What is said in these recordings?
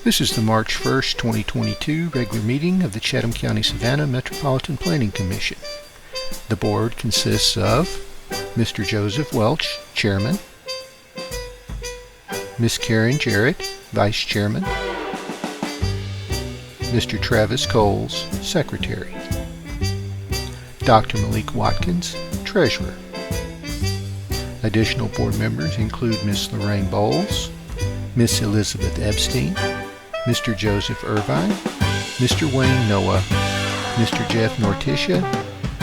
This is the March 1st, 2022 regular meeting of the Chatham County-Savannah Metropolitan Planning Commission. The board consists of Mr. Joseph Welch, Chairman, Ms. Karen Jarrett, Vice Chairman, Mr. Travis Coles, Secretary, Dr. Malik Watkins, Treasurer. Additional board members include Ms. Lorraine Bowles, Ms. Elizabeth Epstein, Mr. Joseph Irvine, Mr. Wayne Noah, Mr. Jeff Norticia,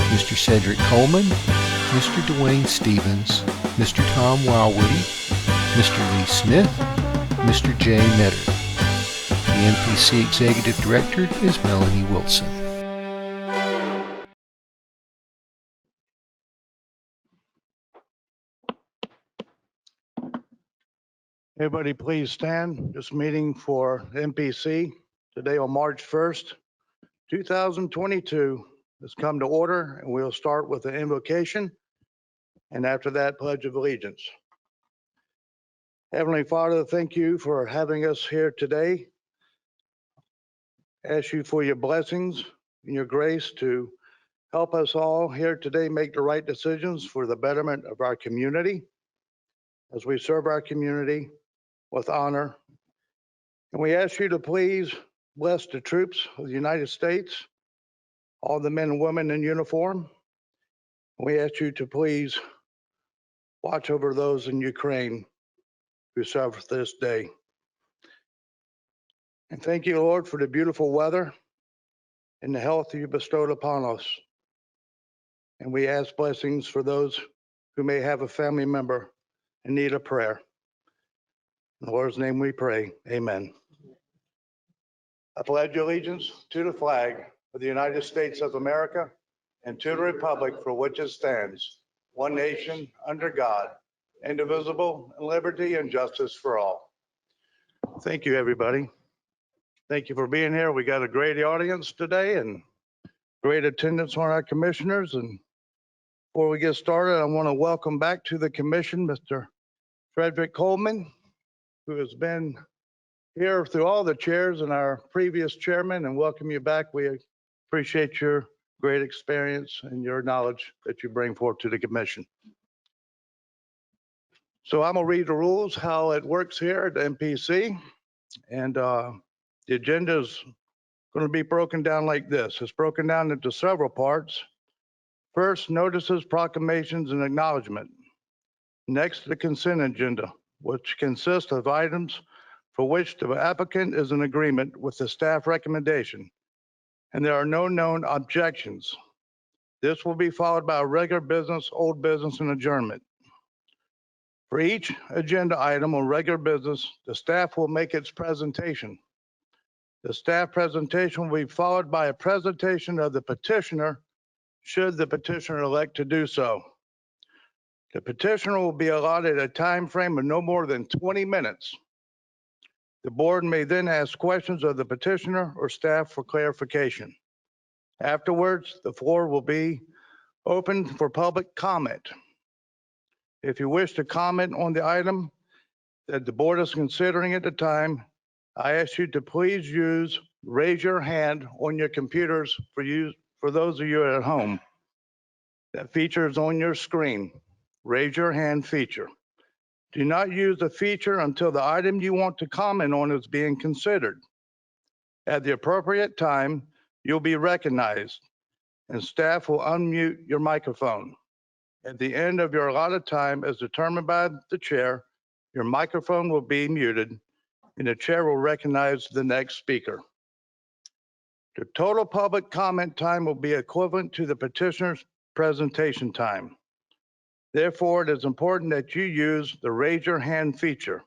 Mr. Cedric Coleman, Mr. Dwayne Stevens, Mr. Tom Wildwoody, Mr. Lee Smith, Mr. Jay Metter. The MPC Executive Director is Melanie Wilson. Everybody please stand. This meeting for MPC today on March 1st, 2022 has come to order, and we'll start with the invocation and after that Pledge of Allegiance. Heavenly Father, thank you for having us here today. Ask you for your blessings and your grace to help us all here today make the right decisions for the betterment of our community as we serve our community with honor. And we ask you to please bless the troops of the United States, all the men and women in uniform. We ask you to please watch over those in Ukraine who suffer this day. And thank you, Lord, for the beautiful weather and the health you bestowed upon us. And we ask blessings for those who may have a family member in need of prayer. In the Lord's name we pray, amen. I pledge allegiance to the flag of the United States of America and to the republic for which it stands, one nation, under God, indivisible, in liberty and justice for all. Thank you, everybody. Thank you for being here. We got a great audience today and great attendance on our commissioners. And before we get started, I want to welcome back to the commission Mr. Frederick Coleman, who has been here through all the chairs and our previous chairman, and welcome you back. We appreciate your great experience and your knowledge that you bring forth to the commission. So I'm gonna read the rules, how it works here at the MPC. And the agenda is gonna be broken down like this. It's broken down into several parts. First, notices, proclamations, and acknowledgement. Next, the consent agenda, which consists of items for which the applicant is in agreement with the staff recommendation, and there are no known objections. This will be followed by a regular business, old business, and adjournment. For each agenda item on regular business, the staff will make its presentation. The staff presentation will be followed by a presentation of the petitioner, should the petitioner elect to do so. The petitioner will be allotted a time frame of no more than 20 minutes. The board may then ask questions of the petitioner or staff for clarification. Afterwards, the floor will be open for public comment. If you wish to comment on the item that the board is considering at the time, I ask you to please raise your hand on your computers for those of you at home. That feature is on your screen. Raise your hand feature. Do not use the feature until the item you want to comment on is being considered. At the appropriate time, you'll be recognized and staff will unmute your microphone. At the end of your allotted time, as determined by the chair, your microphone will be muted and the chair will recognize the next speaker. The total public comment time will be equivalent to the petitioner's presentation time. Therefore, it is important that you use the raise your hand feature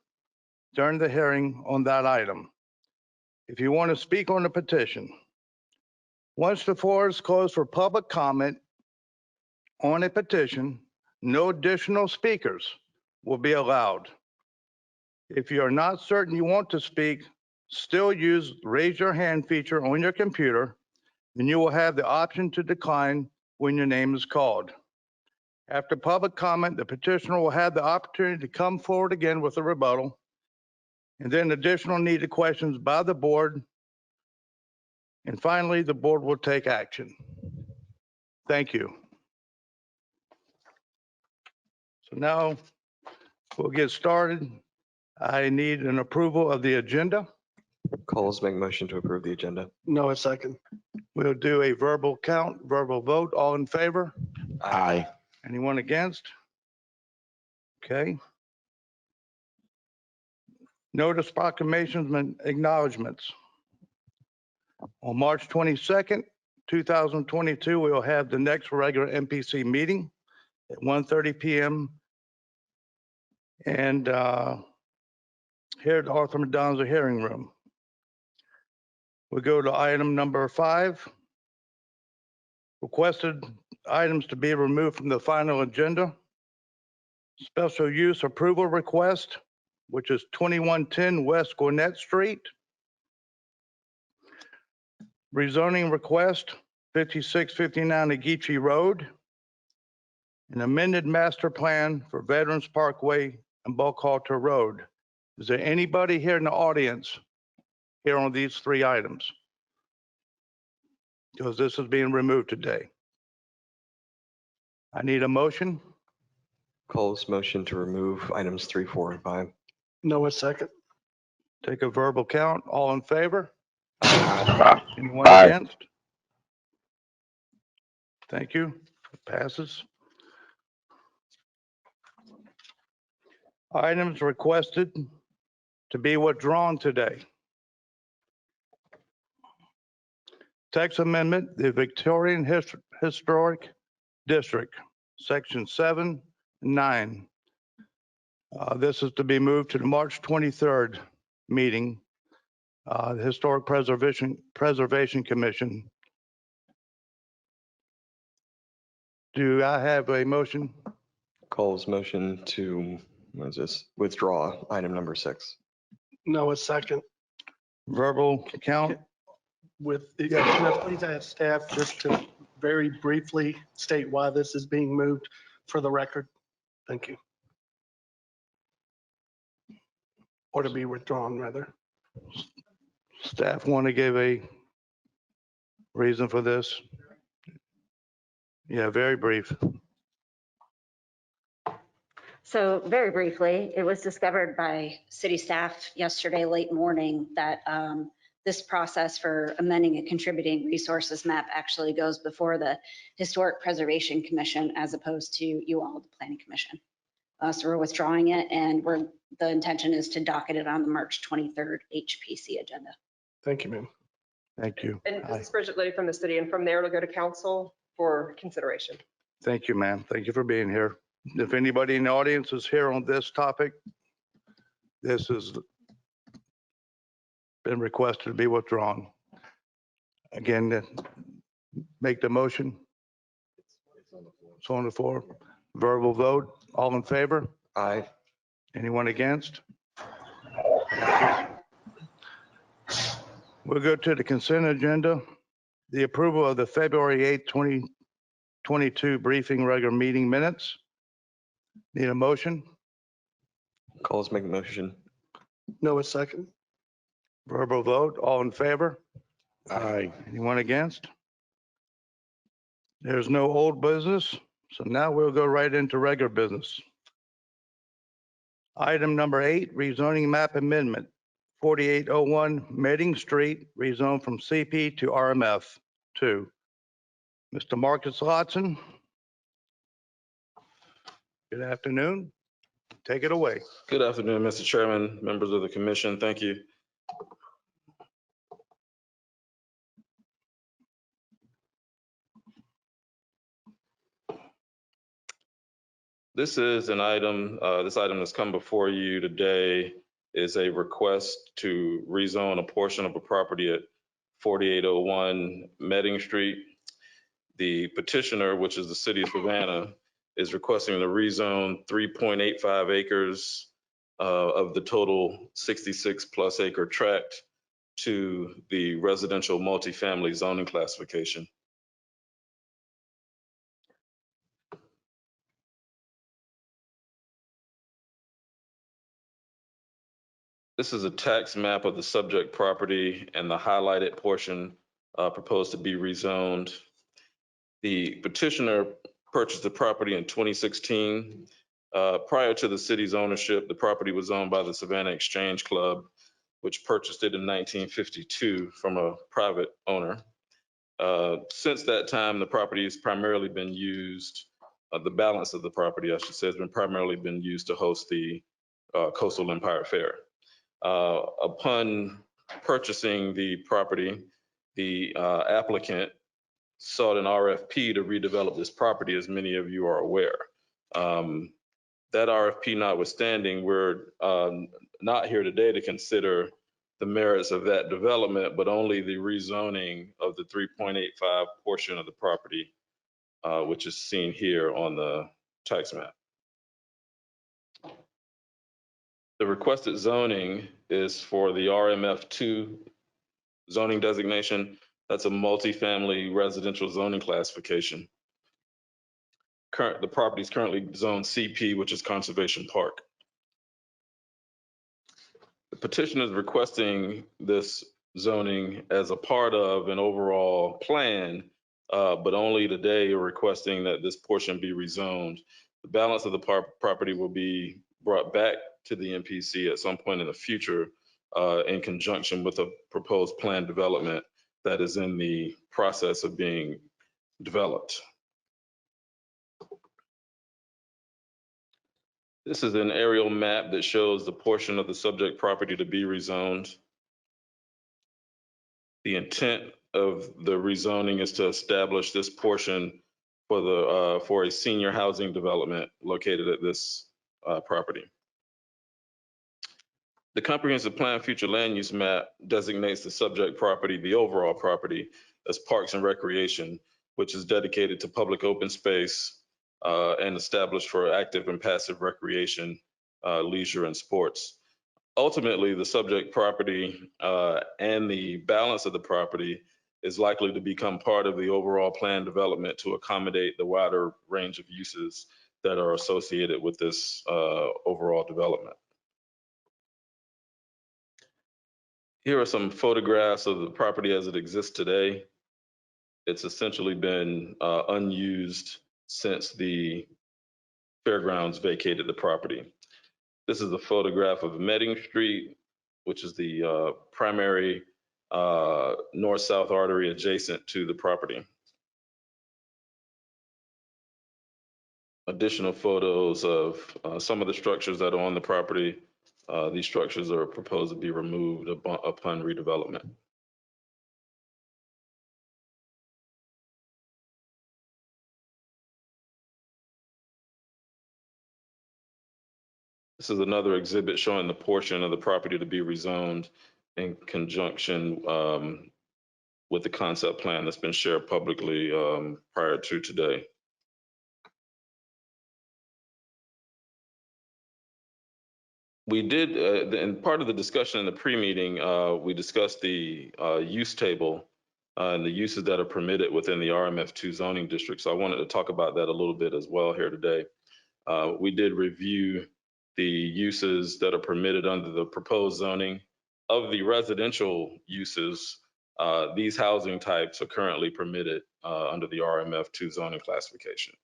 during the hearing on that item if you want to speak on the petition. Once the floor is closed for public comment on a petition, no additional speakers will be allowed. If you are not certain you want to speak, still use the raise your hand feature on your computer, and you will have the option to decline when your name is called. After public comment, the petitioner will have the opportunity to come forward again with a rebuttal, and then additional needed questions by the board. And finally, the board will take action. Thank you. So now we'll get started. I need an approval of the agenda. Coles, make motion to approve the agenda. No, a second. We'll do a verbal count, verbal vote. All in favor? Aye. Anyone against? Okay. Notice proclamations and acknowledgements. On March 22nd, 2022, we will have the next regular MPC meeting at 1:30 p.m. And here at the Arthur McDonald's hearing room. We go to item number 5. Requested items to be removed from the final agenda. Special use approval request, which is 2110 West Gwinnett Street. Rezoning request, 5659 Aguitry Road. An amended master plan for Veterans Parkway and Halter Road. Is there anybody here in the audience here on these 3 items? Because this is being removed today. I need a motion. Coles, motion to remove items 3, 4, and 5. No, a second. Take a verbal count. All in favor? Aye. Anyone Aye. against? Thank you. It passes. Items requested to be withdrawn today. Text amendment, the Victorian Historic District, Section 7, 9. This is to be moved to the March 23rd meeting. The Historic Preservation Commission. Do I have a motion? Coles, motion to, withdraw item number 6. No, a second. Verbal count? With, can I please ask staff just to very briefly state why this is being moved for the record? Thank you. Or to be withdrawn, rather. Staff want to give a reason for this? Yeah, very brief. So very briefly, it was discovered by city staff yesterday late morning that this process for amending a contributing resources map actually goes before the Historic Preservation Commission as opposed to you all, the Planning Commission. So we're withdrawing it, and the intention is to docket it on the March 23rd HPC agenda. Thank you, ma'am. Thank you. And this is Bridget Liddy from the city, and from there it'll go to council for consideration. Thank you, ma'am. Thank you for being here. If anybody in the audience is here on this topic, this has been requested to be withdrawn. Again, make the motion. It's on the floor. Verbal vote. All in favor? Aye. Anyone against? We'll go to the consent agenda. The approval of the February 8th, 2022 briefing regular meeting minutes. Need a motion? Coles, make motion. No, a second. Verbal vote. All in favor? Aye. Anyone against? There's no old business, so now we'll go right into regular business. Item number 8, rezoning map amendment, 4801 Meeting Street, rezone from CP to RMF 2. Mr. Marcus Lotson. Good afternoon. Take it away. Good afternoon, Mr. Chairman, members of the commission. Thank you. This is an item, this item that's come before you today is a request to rezone a portion of a property at 4801 Meeting Street. The petitioner, which is the city of Savannah, is requesting to rezone 3.85 acres of the total 66 plus acre tract to the residential multifamily zoning classification. This is a tax map of the subject property, and the highlighted portion proposed to be rezoned. The petitioner purchased the property in 2016. Prior to the city's ownership, the property was owned by the Savannah Exchange Club, which purchased it in 1952 from a private owner. Since that time, the property has primarily been used, the balance of the property, I should say, has been primarily been used to host the Coastal Empire Fair. Upon purchasing the property, the applicant sought an RFP to redevelop this property, as many of you are aware. That RFP notwithstanding, we're not here today to consider the merits of that development, but only the rezoning of the 3.85 portion of the property, which is seen here on the tax map. The requested zoning is for the RMF2 zoning designation. That's a multifamily residential zoning classification. The property is currently zoned CP, which is Conservation Park. The petitioner is requesting this zoning as a part of an overall plan, but only today are requesting that this portion be rezoned. The balance of the property will be brought back to the MPC at some point in the future in conjunction with a proposed plan development that is in the process of being developed. This is an aerial map that shows the portion of the subject property to be rezoned. The intent of the rezoning is to establish this portion for a senior housing development located at this property. The comprehensive plan future land use map designates the subject property, the overall property, as parks and recreation, which is dedicated to public open space and established for active and passive recreation, leisure, and sports. Ultimately, the subject property and the balance of the property is likely to become part of the overall plan development to accommodate the wider range of uses that are associated with this overall development. Here are some photographs of the property as it exists today. It's essentially been unused since the fairgrounds vacated the property. This is a photograph of Medding Street, which is the primary north-south artery adjacent to the property. Additional photos of some of the structures that are on the property. These structures are proposed to be removed upon redevelopment. This is another exhibit showing the portion of the property to be rezoned in conjunction with the concept plan that's been shared publicly prior to today. We did, in part of the discussion in the pre-meeting, we discussed the use table and the uses that are permitted within the RMF2 zoning district. So I wanted to talk about that a little bit as well here today. We did review the uses that are permitted under the proposed zoning. Of the residential uses, these housing types are currently permitted under the RMF2 zoning classification.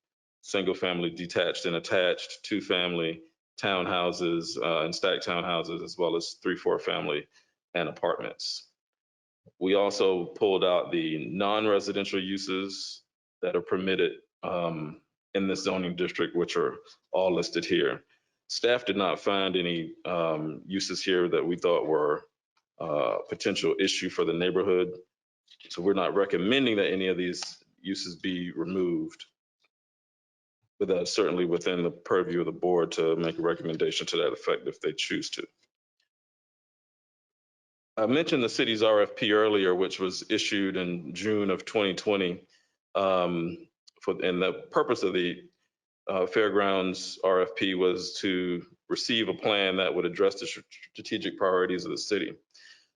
Single family, detached and attached, two family, townhouses and stacked townhouses, as well as 3-4 family and apartments. We also pulled out the non-residential uses that are permitted in this zoning district, which are all listed here. Staff did not find any uses here that we thought were a potential issue for the neighborhood. So we're not recommending that any of these uses be removed, but that's certainly within the purview of the board to make a recommendation to that effect if they choose to. I mentioned the city's RFP earlier, which was issued in June of 2020. And the purpose of the Fairgrounds RFP was to receive a plan that would address the strategic priorities of the city.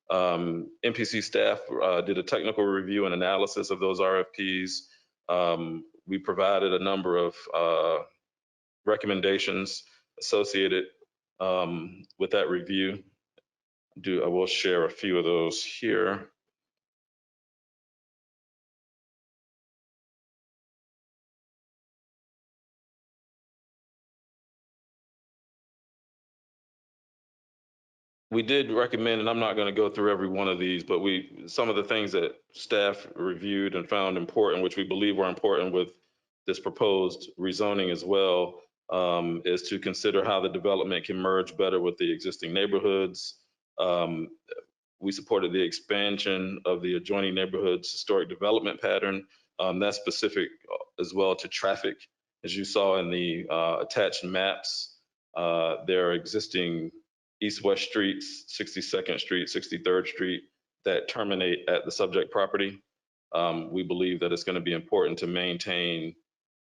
MPC staff did a technical review and analysis of those RFPs. We provided a number of recommendations associated with that review. I will share a few of those here. We did recommend, and I'm not going to go through every one of these, but some of the things that staff reviewed and found important, which we believe were important with this proposed rezoning as well, is to consider how the development can merge better with the existing neighborhoods. We supported the expansion of the adjoining neighborhoods historic development pattern. That's specific as well to traffic. As you saw in the attached maps, there are existing east-west streets, 62nd Street, 63rd Street, that terminate at the subject property. We believe that it's going to be important to maintain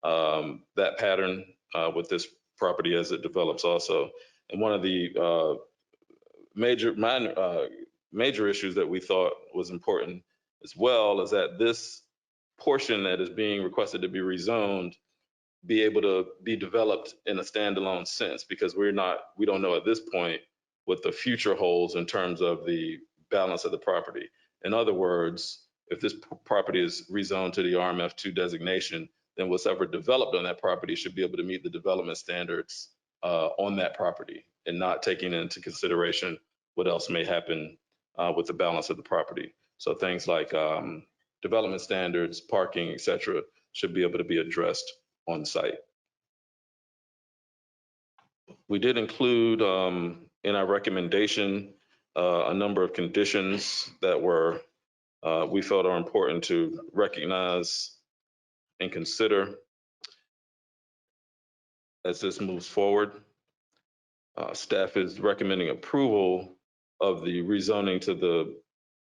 that pattern with this property as it develops also. And one of the major issues that we thought was important as well is that this portion that is being requested to be rezoned be able to be developed in a standalone sense, because we don't know at this point what the future holds in terms of the balance of the property. In other words, if this property is rezoned to the RMF2 designation, then what's ever developed on that property should be able to meet the development standards on that property, and not taking into consideration what else may happen with the balance of the property. So things like development standards, parking, et cetera, should be able to be addressed on site. We did include in our recommendation a number of conditions that we felt are important to recognize and consider as this moves forward. Staff is recommending approval of the rezoning to the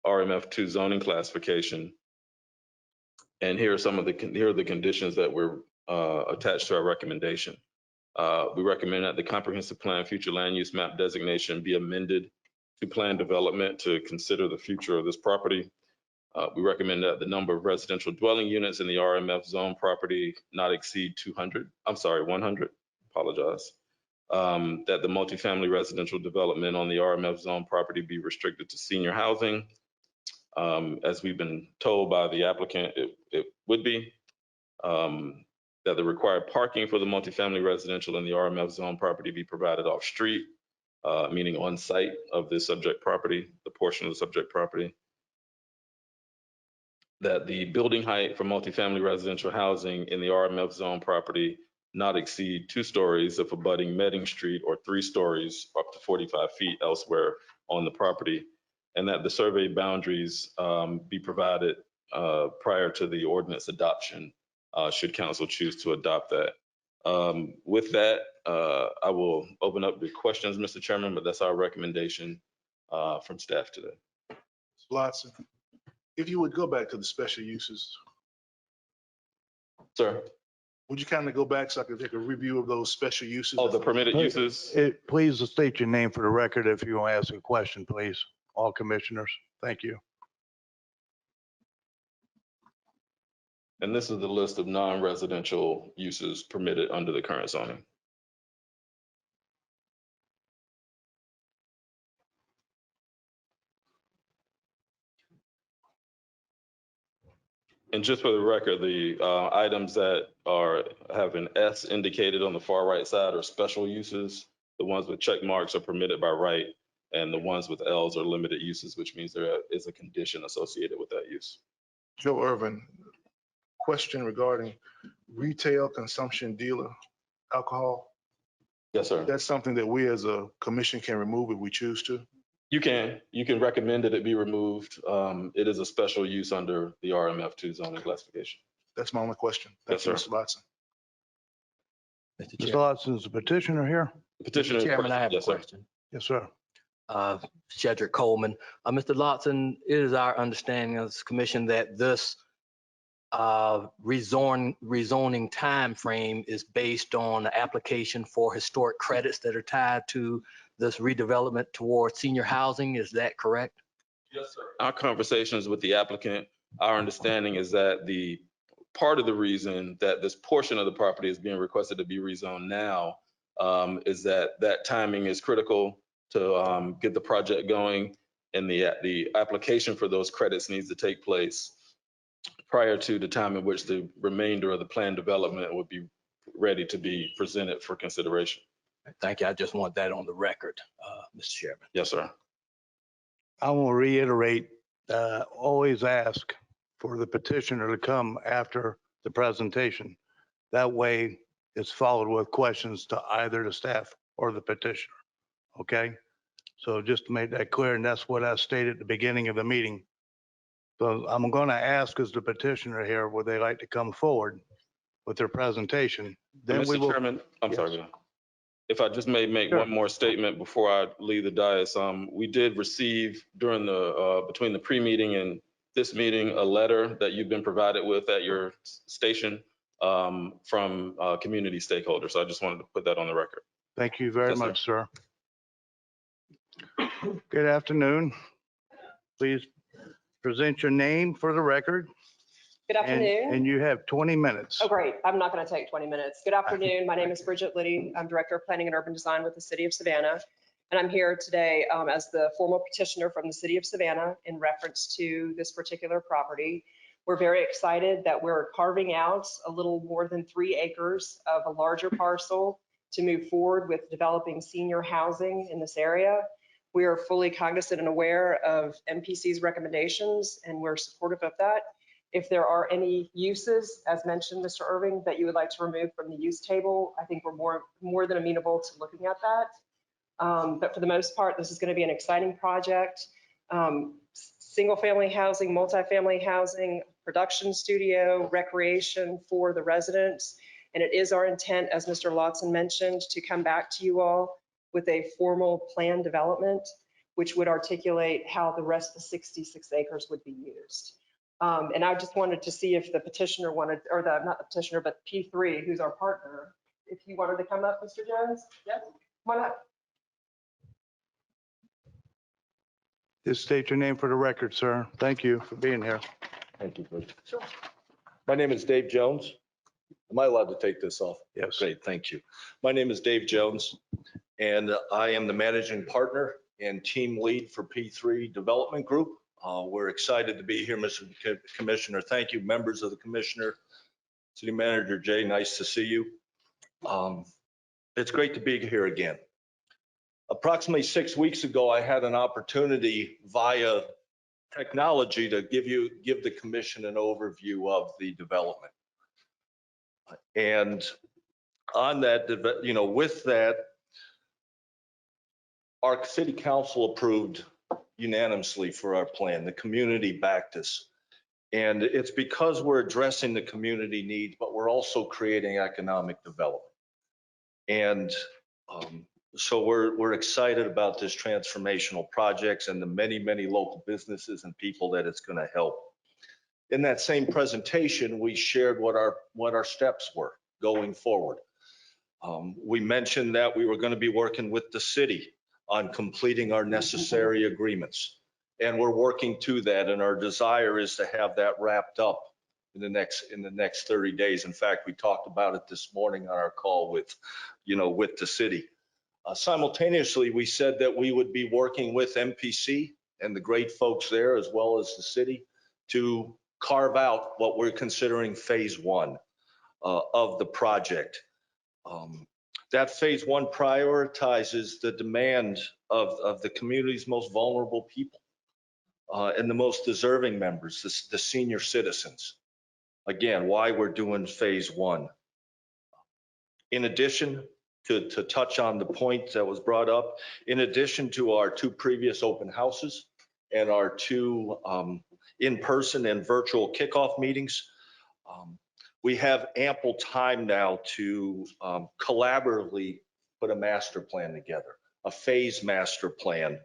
RMF2 zoning classification. And here are the conditions that were attached to our recommendation. We recommend that the comprehensive plan future land use map designation be amended to plan development to consider the future of this property. We recommend that the number of residential dwelling units in the RMF zone property not exceed 100, apologize. That the multifamily residential development on the RMF zone property be restricted to senior housing. As we've been told by the applicant, it would be. That the required parking for the multifamily residential in the RMF zone property be provided off street, meaning on site of the subject property, the portion of the subject property. That the building height for multifamily residential housing in the RMF zone property not exceed 2 stories if abutting Medding Street, or 3 stories up to 45 feet elsewhere on the property. And that the survey boundaries be provided prior to the ordinance adoption, should council choose to adopt that. With that, I will open up the questions, Mr. Chairman, but that's our recommendation from staff today. Lotson, if you would go back to the special uses, Sir. would you kind of go back so I could take a review of those special uses? Oh, the permitted uses? Please state your name for the record if you want to ask a question, please. All commissioners. Thank you. And this is the list of non-residential uses permitted under the current zoning. And just for the record, the items that have an S indicated on the far right side are special uses. The ones with check marks are permitted by right, and the ones with Ls are limited uses, which means there is a condition associated with that use. Joe Irvin, question regarding retail consumption dealer alcohol. Yes, sir. That's something that we as a commission can remove if we choose to. You can recommend that it be removed. It is a special use under the RMF2 zoning classification. That's my only question. Yes, sir. Mr. Watson. Mr. Lodson, is the petitioner here? Petitioner. Mr. Chairman, I have a Yes, sir. question. Yes, sir. Shedrick Coleman. Mr. Lotson, it is our understanding as commission that this rezoning timeframe is based on the application for historic credits that are tied to this redevelopment towards senior housing. Is that correct? Yes, sir. Our conversations with the applicant, our understanding is that the part of the reason that this portion of the property is being requested to be rezoned now is that timing is critical. to get the project going, and the application for those credits needs to take place prior to the time in which the remainder of the planned development would be ready to be presented for consideration. Thank you. I just want that on the record, Mr. Chairman. Yes, sir. I will reiterate, always ask for the petitioner to come after the presentation. That way it's followed with questions to either the staff or the petitioner. Okay? So just to make that clear, and that's what I stated at the beginning of the meeting. So I'm going to ask as the petitioner here, would they like to come forward with their presentation? Then we Mr. will. Chairman, I'm sorry. Yes. Bill. If I just may make Sure. one more statement before I leave the dais. We did receive during the, between the pre-meeting and this meeting, a letter that you've been provided with at your station from community stakeholders. So I just wanted to put that on the record. Thank you very Yes, sir. much, sir. Good afternoon. Please present your name for the record. Good And afternoon. you have 20 minutes. Oh, great. I'm not going to take 20 minutes. Good afternoon. My name is Bridget Liddy. I'm Director of Planning and Urban Design with the City of Savannah. And I'm here today as the formal petitioner from the City of Savannah in reference to this particular property. We're very excited that we're carving out a little more than 3 acres of a larger parcel to move forward with developing senior housing in this area. We are fully cognizant and aware of MPC's recommendations, and we're supportive of that. If there are any uses, as mentioned, Mr. Irving, that you would like to remove from the use table, I think we're more than amenable to looking at that. But for the most part, this is going to be an exciting project. Single family housing, multifamily housing, production studio, recreation for the residents. And it is our intent, as Mr. Lawson mentioned, to come back to you all with a formal plan development, which would articulate how the rest of the 66 acres would be used. And I just wanted to see if the petitioner wanted, or not the petitioner, but P3, who's our partner, if you wanted to come up, Mr. Jones? Yes, why not? Just state your name for the record, sir. Thank you for being here. Thank you, Bridget. Sure. My name is Dave Jones. Am I allowed to take this off? Yes. Great, thank you. My name is Dave Jones, and I am the managing partner and team lead for P3 Development Group. We're excited to be here, Mr. Commissioner. Thank you, members of the commissioner. City Manager Jay, nice to see you. It's great to be here again. Approximately 6 weeks ago, I had an opportunity via technology to give the commission an overview of the development. And on that, with that, our city council approved unanimously for our plan. The community backed us. And it's because we're addressing the community needs, but we're also creating economic development. And so we're excited about this transformational projects and the many, many local businesses and people that it's going to help. In that same presentation, we shared what our steps were going forward. We mentioned that we were going to be working with the city on completing our necessary agreements. And we're working to that. And our desire is to have that wrapped up in the next 30 days. In fact, we talked about it this morning on our call with the city. Simultaneously, we said that we would be working with MPC and the great folks there, as well as the city, to carve out what we're considering phase 1 of the project. That phase 1 prioritizes the demand of the community's most vulnerable people and the most deserving members, the senior citizens. Again, why we're doing phase 1. In addition, to touch on the point that was brought up, in addition to our 2 previous open houses and our 2 in-person and virtual kickoff meetings, we have ample time now to collaboratively put a master plan together, a phase master plan,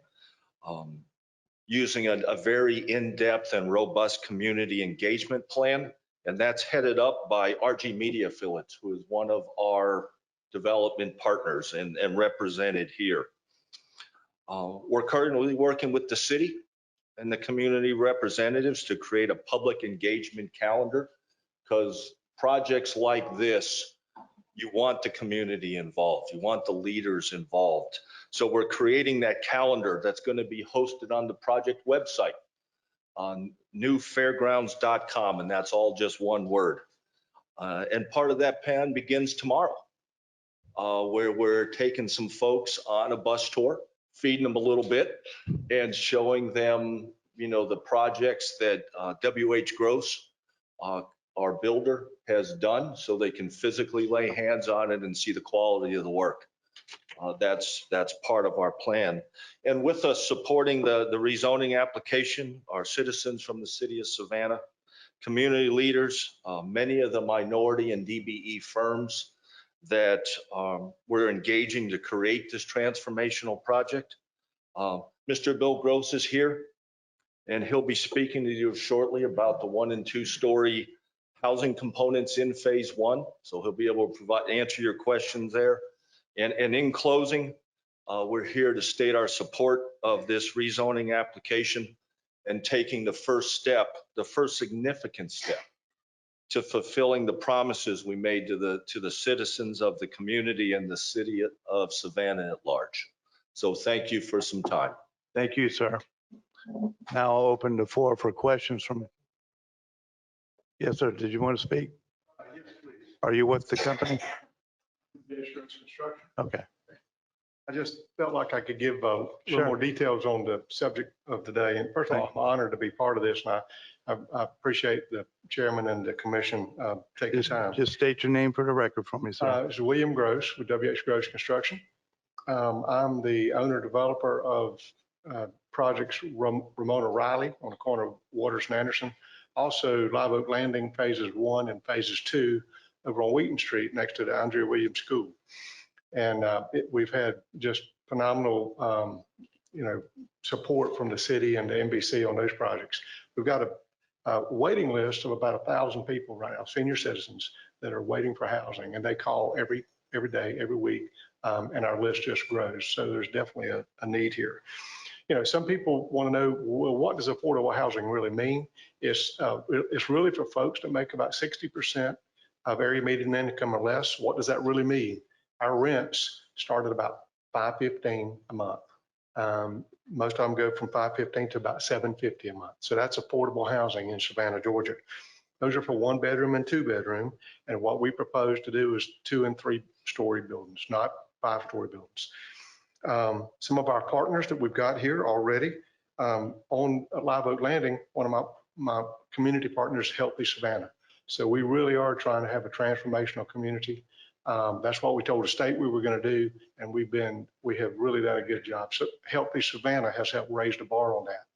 using a very in-depth and robust community engagement plan. And that's headed up by RG Media Affiliates, who is one of our development partners and represented here. We're currently working with the city and the community representatives to create a public engagement calendar, because projects like this You want the community involved. You want the leaders involved. So we're creating that calendar that's going to be hosted on the project website on newfairgrounds.com, and that's all just one word. And part of that plan begins tomorrow, where we're taking some folks on a bus tour, feeding them a little bit and showing them, the projects that WH Gross, our builder, has done so they can physically lay hands on it and see the quality of the work. That's part of our plan. And with us supporting the rezoning application, our citizens from the city of Savannah, community leaders, many of the minority and DBE firms that we're engaging to create this transformational project. Mr. Bill Gross is here, and he'll be speaking to you shortly about the 1 and 2 story housing components in phase 1. So he'll be able to answer your questions there. And in closing, we're here to state our support of this rezoning application and taking the first step, the first significant step to fulfilling the promises we made to the citizens of the community and the city of Savannah at large. So thank you for some time. Thank you, sir. Now I'll open the floor for questions from. Yes, sir. Did you want to speak? Yes, please. Are you with the company? Construction. Okay. I just felt like I could give a Sure. little more details on the subject of today. And first of all, I'm honored to be part of this, and I appreciate the chairman and the commission taking time. Just state your name for the record for me, sir. It's William Gross with WH Gross Construction. I'm the owner developer of projects Ramona Riley on the corner of Waters and Anderson. Also Live Oak Landing phases 1 and phases 2 over on Wheaton Street next to the Andrea Williams School. And we've had just phenomenal, support from the city and the NBC on those projects. We've got a waiting list of about 1,000 people right now, senior citizens that are waiting for housing, and they call every day, every week, and our list just grows. So there's definitely a need here. Some people want to know, well, what does affordable housing really mean? It's really for folks that make about 60% of area median income or less. What does that really mean? Our rents start at about $515 a month. Most of them go from $515 to about $750 a month. So that's affordable housing in Savannah, Georgia. Those are for 1 bedroom and 2 bedroom. And what we propose to do is 2 and 3 story buildings, not 5-story buildings. Some of our partners that we've got here already on Live Oak Landing, one of my community partners, Healthy Savannah. So we really are trying to have a transformational community. That's what we told the state we were going to do, and we have really done a good job. So Healthy Savannah has helped raise the bar on that.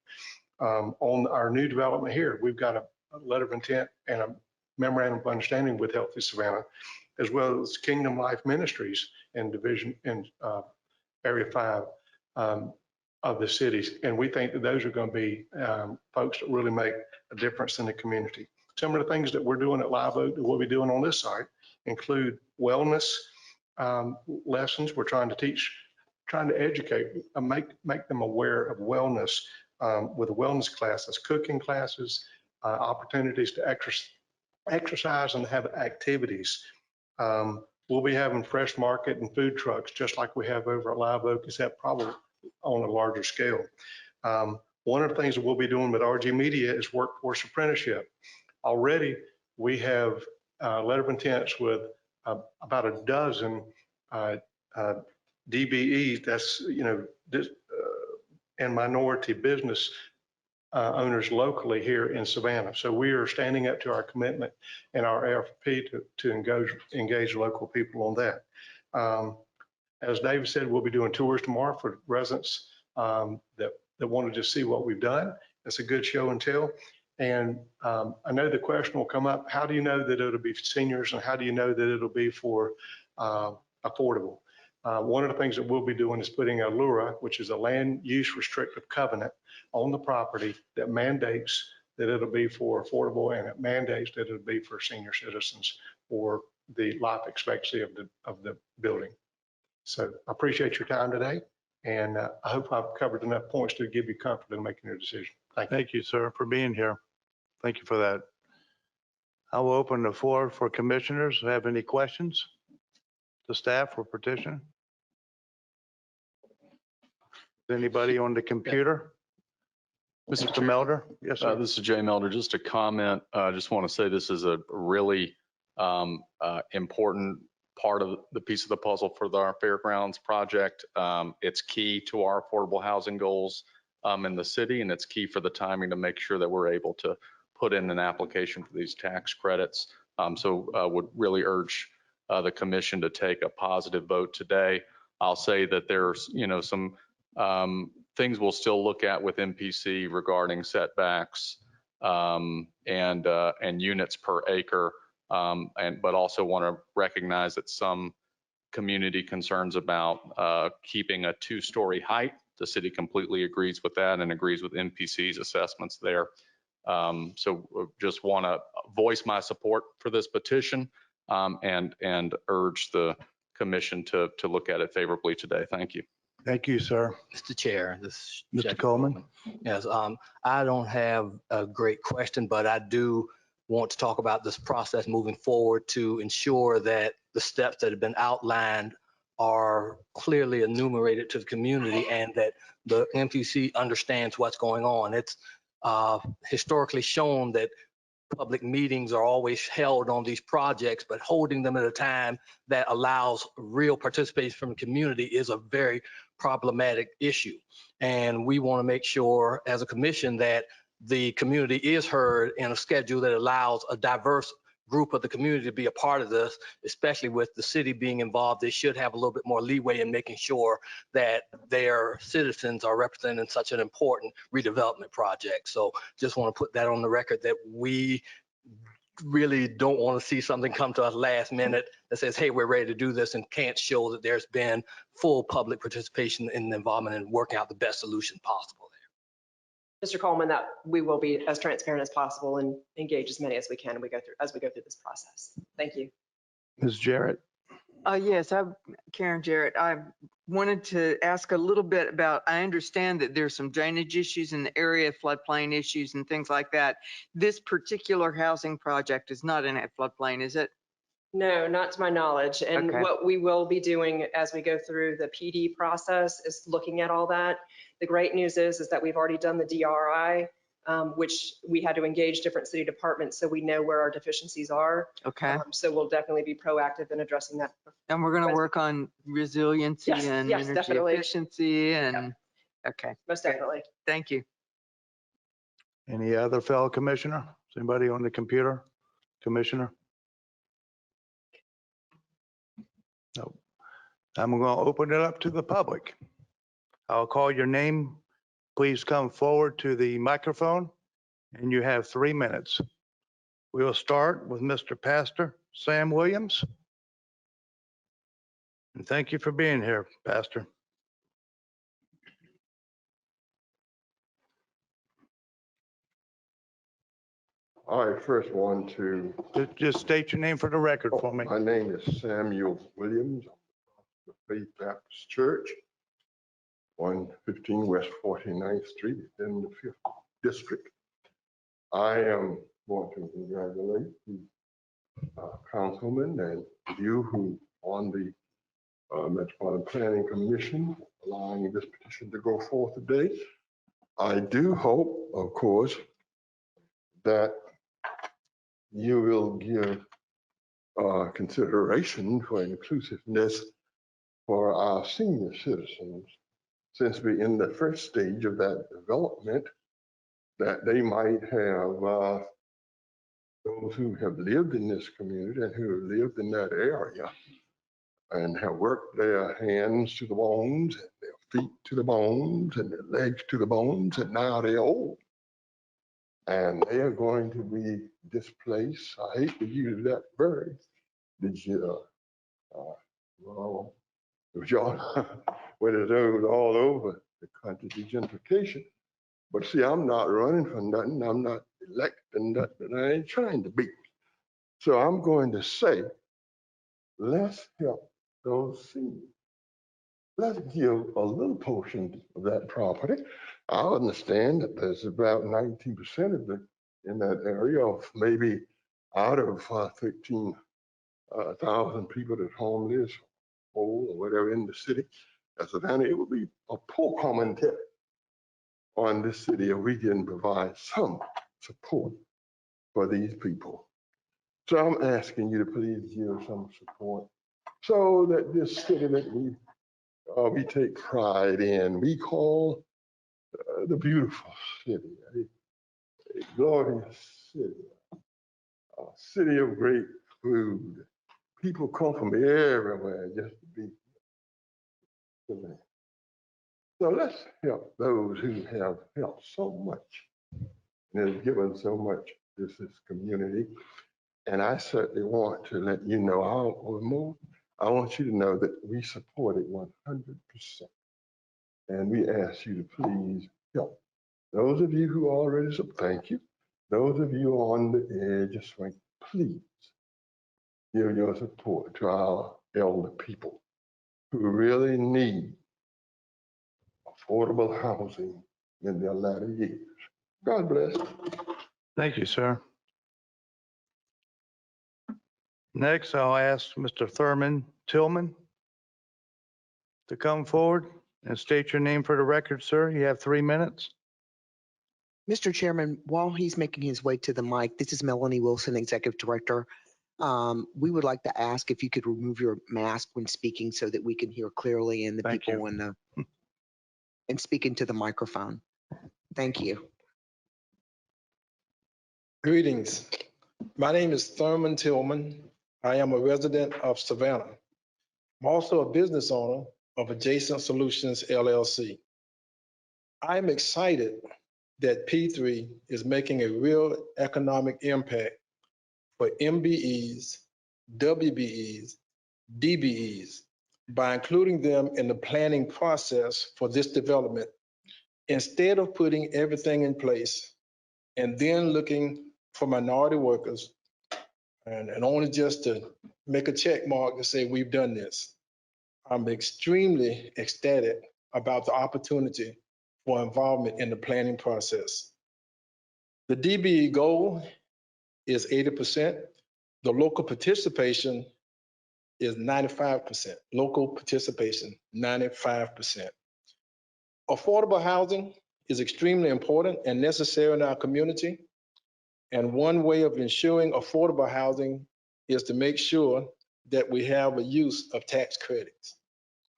On our new development here, we've got a letter of intent and a memorandum of understanding with Healthy Savannah, as well as Kingdom Life Ministries in division in Area 5 of the cities. And we think that those are going to be folks that really make a difference in the community. Some of the things that we're doing at Live Oak that we'll be doing on this site include wellness lessons. We're trying to educate, make them aware of wellness with wellness classes, cooking classes, opportunities to exercise and have activities. We'll be having fresh market and food trucks, just like we have over at Live Oak, except probably on a larger scale. One of the things that we'll be doing with RG Media is workforce apprenticeship. Already, we have letter of intents with about a dozen DBEs, that's, and minority business owners locally here in Savannah. So we are standing up to our commitment and our AFP to engage local people on that. As David said, we'll be doing tours tomorrow for residents that want to just see what we've done. It's a good show and tell. And I know the question will come up, how do you know that it'll be for seniors, and how do you know that it'll be for affordable? One of the things that we'll be doing is putting a LURA, which is a land use restrictive covenant, on the property that mandates that it'll be for affordable, and it mandates that it'll be for senior citizens or the life expectancy of the building. So I appreciate your time today, and I hope I've covered enough points to give you comfort in making your decision. Thank you. Thank you, sir, for being here. Thank you for that. I will open the floor for commissioners who have any questions. the staff for petition? Anybody on the computer? Mr. Melder? Yes, sir. This is Jay Melder. Just a comment. I just want to say this is a really important part of the piece of the puzzle for our fairgrounds project. It's key to our affordable housing goals in the city, and it's key for the timing to make sure that we're able to put in an application for these tax credits. So would really urge the commission to take a positive vote today. I'll say that there's, some things we'll still look at with MPC regarding setbacks and units per acre, but also want to recognize that some community concerns about keeping a 2-story height. The city completely agrees with that and agrees with MPC's assessments there. So just want to voice my support for this petition and urge the commission to look at it favorably today. Thank you. Thank you, sir. Mr. Chair, this is Mr. Coleman? Yes, I don't have a great question, but I do want to talk about this process moving forward to ensure that the steps that have been outlined are clearly enumerated to the community and that the MPC understands what's going on. It's historically shown that public meetings are always held on these projects, but holding them at a time that allows real participation from the community is a very problematic issue. And we want to make sure as a commission that the community is heard in a schedule that allows a diverse group of the community to be a part of this, especially with the city being involved. They should have a little bit more leeway in making sure that their citizens are represented in such an important redevelopment project. So just want to put that on the record that we really don't want to see something come to us last minute that says, hey, we're ready to do this, and can't show that there's been full public participation in the involvement and working out the best solution possible. Mr. Coleman, that we will be as transparent as possible and engage as many as we can as we go through this process. Thank you. Ms. Jarrett? Yes, I'm Karen Jarrett. I wanted to ask a little bit about, I understand that there's some drainage issues in the area, floodplain issues and things like that. This particular housing project is not in a floodplain, is it? No, not to my knowledge. And Okay. what we will be doing as we go through the PD process is looking at all that. The great news is that we've already done the DRI, which we had to engage different city departments so we know where our deficiencies are. Okay. So we'll definitely be proactive in addressing that. And we're going to work on resiliency Yes, and yes, energy definitely. efficiency and, okay. Most definitely. Thank you. Any other fellow commissioner? Is anybody on the computer? Commissioner? No. I'm going to open it up to the public. I'll call your name. Please come forward to the microphone, and you have 3 minutes. We'll start with Mr. Pastor Sam Williams. And thank you for being here, Pastor. I first want to. Just state your name for the record for me. My name is Samuel Williams, the Faith Baptist Church, 115 West 49th Street in the 5th District. I am want to congratulate the councilman and you who on the Metropolitan Planning Commission allowing this petition to go forth today. I do hope, of course, that you will give consideration for inclusiveness for our senior citizens, since we're in the first stage of that development, that they might have those who have lived in this community and who have lived in that area and have worked their hands to the bones and their feet to the bones and their legs to the bones, and now they're old. And they are going to be displaced. I hate to use that word. Did you, well, it was when it was all over the country, the gentrification. But see, I'm not running for nothing. I'm not electing nothing. I ain't trying to be. So I'm going to say, let's help those seniors. Let's give a little portion of that property. I understand that there's about 19% of the in that area of maybe out of 13,000 people that homeless, pole or whatever in the city of Savannah, it would be a poor commentary on this city if we didn't provide some support for these people. So I'm asking you to please give some support so that this city that we take pride in, we call the beautiful city, a glorious city, a city of great food. People come from everywhere just to be here. So let's help those who have helped so much and have given so much to this community. And I certainly want to let you know, I want you to know that we support it 100%. And we ask you to please help. Those of you who already thank you. Those of you on the edge of swing, please give your support to our elder people who really need affordable housing in their latter years. God bless. Thank you, sir. Next, I'll ask Mr. Thurman Tillman to come forward and state your name for the record, sir. You have 3 minutes. Mr. Chairman, while he's making his way to the mic, this is Melanie Wilson, Executive Director. We would like to ask if you could remove your mask when speaking so that we can hear clearly and the Thank people and speak into the microphone. Thank you. Greetings. My name is Thurman Tillman. I am a resident of Savannah. I'm also a business owner of Adjacent Solutions LLC. I'm excited that P3 is making a real economic impact for MBEs, WBEs, DBEs by including them in the planning process for this development instead of putting everything in place and then looking for minority workers and only just to make a check mark to say we've done this. I'm extremely ecstatic about the opportunity for involvement in the planning process. The DBE goal is 80%. The local participation is 95%. Local participation, 95%. Affordable housing is extremely important and necessary in our community. And one way of ensuring affordable housing is to make sure that we have a use of tax credits.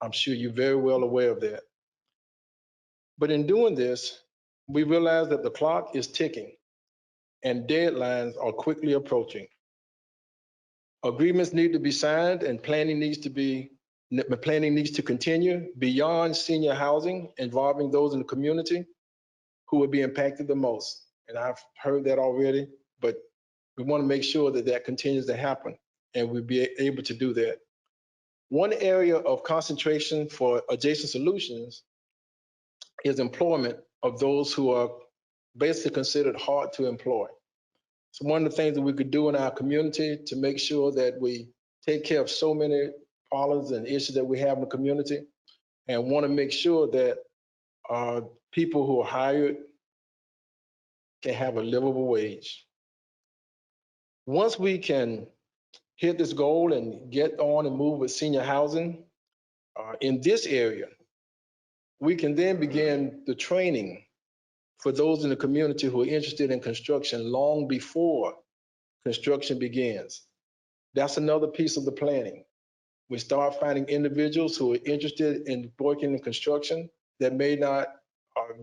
I'm sure you're very well aware of that. But in doing this, we realize that the clock is ticking and deadlines are quickly approaching. Agreements need to be signed and planning needs to continue beyond senior housing, involving those in the community who will be impacted the most. And I've heard that already, but we want to make sure that that continues to happen and we'll be able to do that. One area of concentration for Adjacent Solutions is employment of those who are basically considered hard to employ. So one of the things that we could do in our community to make sure that we take care of so many problems and issues that we have in the community and want to make sure that people who are hired can have a livable wage. Once we can hit this goal and get on and move with senior housing in this area, we can then begin the training for those in the community who are interested in construction long before construction begins. That's another piece of the planning. We start finding individuals who are interested in working in construction that may not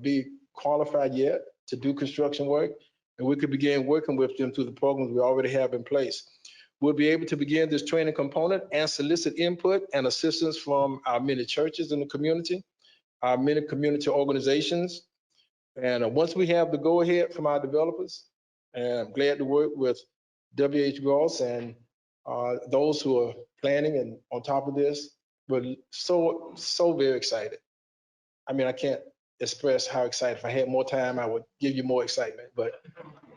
be qualified yet to do construction work, and we could begin working with them through the programs we already have in place. We'll be able to begin this training component and solicit input and assistance from our many churches in the community, our many community organizations. And once we have the go-ahead from our developers, and I'm glad to work with W.H. Gross and those who are planning and on top of this, we're so very excited. I mean, I can't express how excited. If I had more time, I would give you more excitement, but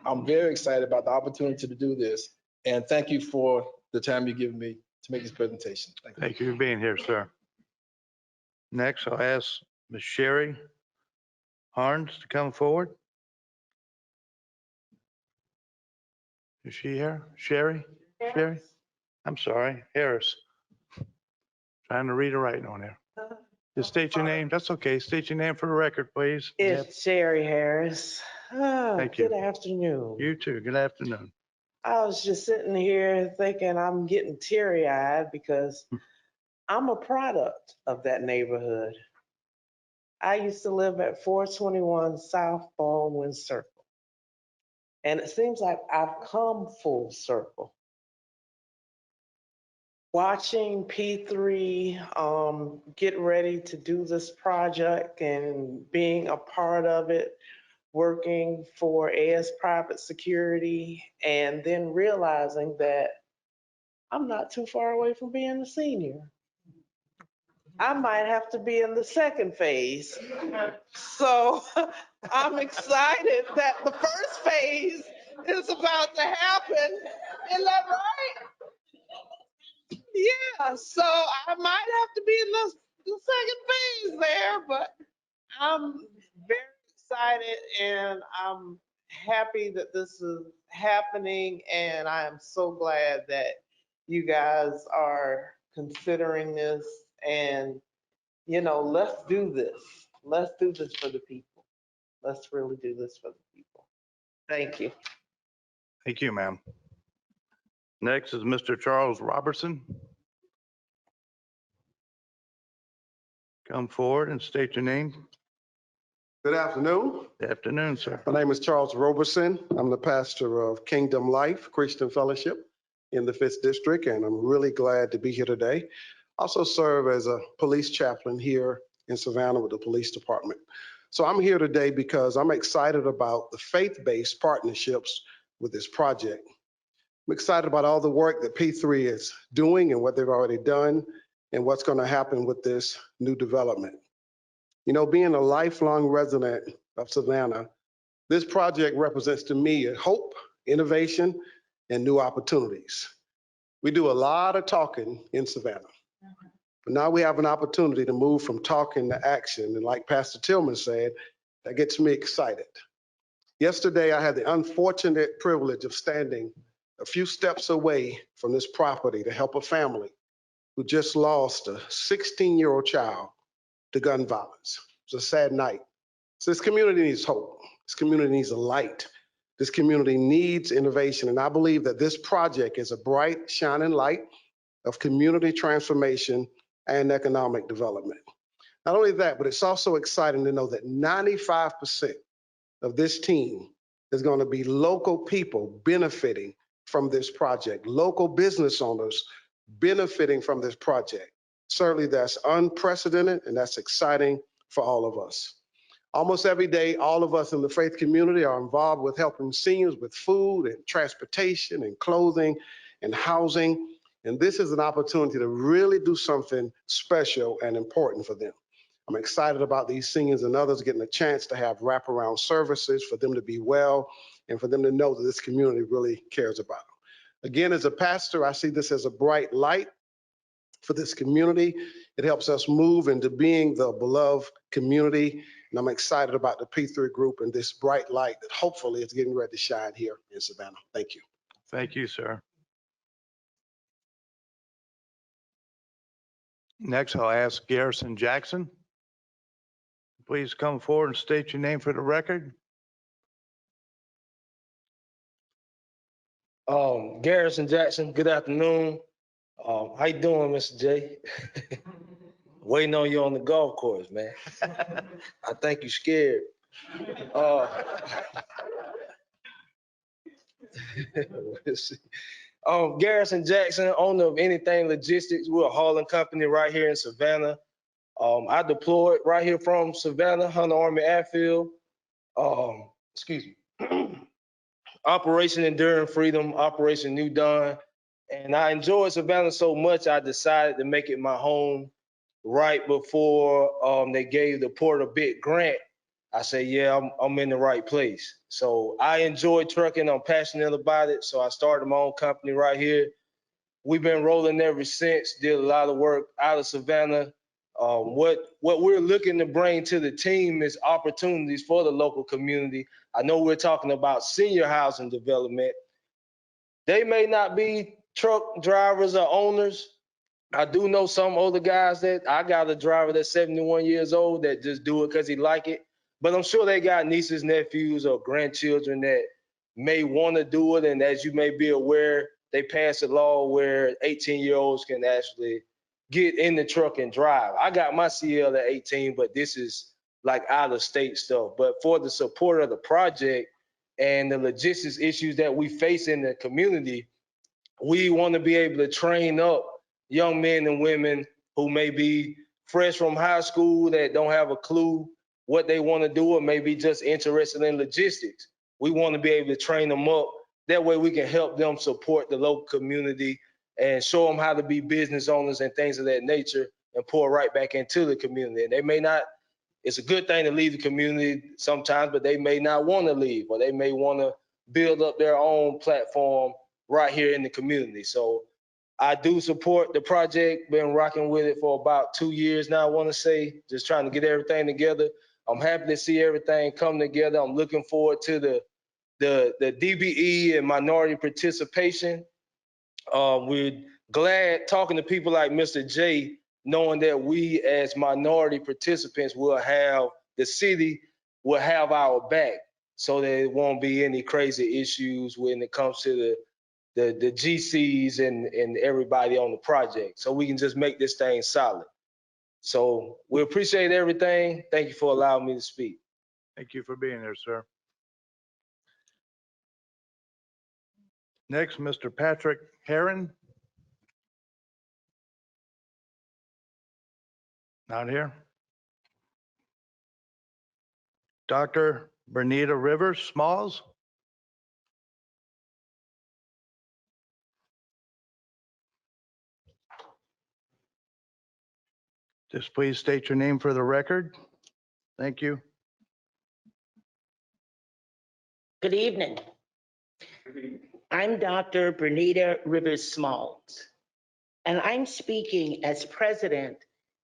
I'm very excited about the opportunity to do this. And thank you for the time you've given me to make this presentation. Thank you for being here, sir. Next, I'll ask Ms. Sherry Harns to come forward. Is she here? Sherry? Sherry? I'm sorry, Harris. Trying to read it right on there. Just state your name. That's okay. State your name for the record, please. It's Sherry Harris. Thank you. Good afternoon. You too. Good afternoon. I was just sitting here thinking I'm getting teary-eyed because I'm a product of that neighborhood. I used to live at 421 South Baldwin Circle. And it seems like I've come full circle. Watching P3 get ready to do this project and being a part of it, working for AS Private Security, and then realizing that I'm not too far away from being a senior. I might have to be in the second phase. So I'm excited that the first phase is about to happen. Isn't that right? Yeah, so I might have to be in the second phase there, but I'm very excited and I'm happy that this is happening, and I am so glad that you guys are considering this, and let's do this. Let's do this for the people. Let's really do this for the people. Thank you. Thank you, ma'am. Next is Mr. Charles Robertson. Come forward and state your name. Good afternoon. Good afternoon, sir. My name is Charles Robertson. I'm the pastor of Kingdom Life Christian Fellowship in the 5th District, and I'm really glad to be here today. I also serve as a police chaplain here in Savannah with the police department. So I'm here today because I'm excited about the faith-based partnerships with this project. I'm excited about all the work that P3 is doing and what they've already done and what's going to happen with this new development. Being a lifelong resident of Savannah, this project represents to me a hope, innovation, and new opportunities. We do a lot of talking in Savannah, but now we have an opportunity to move from talking to action. And like Pastor Tillman said, that gets me excited. Yesterday, I had the unfortunate privilege of standing a few steps away from this property to help a family who just lost a 16-year-old child to gun violence. It was a sad night. So this community needs hope. This community needs a light. This community needs innovation. And I believe that this project is a bright, shining light of community transformation and economic development. Not only that, but it's also exciting to know that 95% of this team is going to be local people benefiting from this project, local business owners benefiting from this project. Certainly that's unprecedented, and that's exciting for all of us. Almost every day, all of us in the faith community are involved with helping seniors with food and transportation and clothing and housing. And this is an opportunity to really do something special and important for them. I'm excited about these seniors and others getting a chance to have wraparound services, for them to be well, and for them to know that this community really cares about them. Again, as a pastor, I see this as a bright light for this community. It helps us move into being the beloved community. And I'm excited about the P3 group and this bright light that hopefully is getting ready to shine here in Savannah. Thank you. Thank you, sir. Next, I'll ask Garrison Jackson. Please come forward and state your name for the record. Garrison Jackson, good afternoon. How you doing, Mr. J? Waiting on you on the golf course, man. I think you're scared. Let's see. Garrison Jackson, owner of Anything Logistics. We're a hauling company right here in Savannah. I deployed right here from Savannah, Hunter Army Airfield. Excuse me. Operation Enduring Freedom, Operation New Dawn. And I enjoyed Savannah so much, I decided to make it my home right before they gave the Port of Bit grant. I said, yeah, I'm in the right place. So I enjoy trucking. I'm passionate about it. So I started my own company right here. We've been rolling ever since, did a lot of work out of Savannah. What we're looking to bring to the team is opportunities for the local community. I know we're talking about senior housing development. They may not be truck drivers or owners, I do know some older guys that I got a driver that's 71 years old that just do it because he like it. But I'm sure they got nieces, nephews, or grandchildren that may want to do it. And as you may be aware, they passed a law where 18-year-olds can actually get in the truck and drive. I got my CL at 18, but this is like out of state stuff. But for the support of the project and the logistics issues that we face in the community, we want to be able to train up young men and women who may be fresh from high school that don't have a clue what they want to do or maybe just interested in logistics. We want to be able to train them up. That way we can help them support the local community and show them how to be business owners and things of that nature and pour right back into the community. And they may not, it's a good thing to leave the community sometimes, but they may not want to leave, or they may want to build up their own platform right here in the community. So I do support the project, been rocking with it for about 2 years now, I want to say, just trying to get everything together. I'm happy to see everything come together. I'm looking forward to the DBE and minority participation. We're glad talking to people like Mr. J, knowing that we as minority participants will have, the city will have our back, so there won't be any crazy issues when it comes to the GCs and everybody on the project. So we can just make this thing solid. So we appreciate everything. Thank you for allowing me to speak. Thank you for being here, sir. Next, Mr. Patrick Herron. Not here. Dr. Bernita Rivers Smalls. Just please state your name for the record. Thank you. Good evening. I'm Dr. Bernita Rivers Smalls, and I'm speaking as president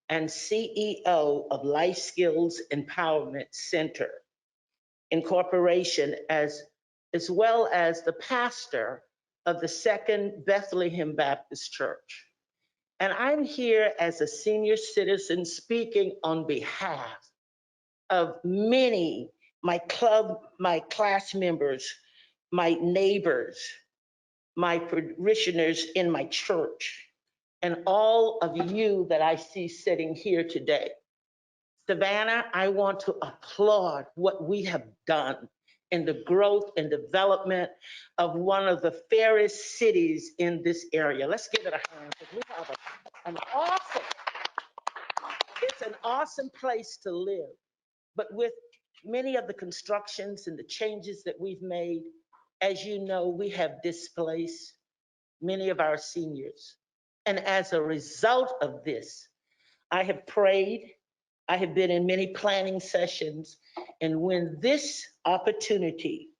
and CEO of Life Skills Empowerment Center Incorporation, as well as the pastor of the Second Bethlehem Baptist Church. And I'm here as a senior citizen speaking on behalf of many, my club, my class members, my neighbors, my parishioners in my church, and all of you that I see sitting here today. Savannah, I want to applaud what we have done in the growth and development of one of the fairest cities in this area. Let's give it a hand, because we have it's an awesome place to live. But with many of the constructions and the changes that we've made, as you know, we have displaced many of our seniors. And as a result of this, I have prayed, I have been in many planning sessions, and when this opportunity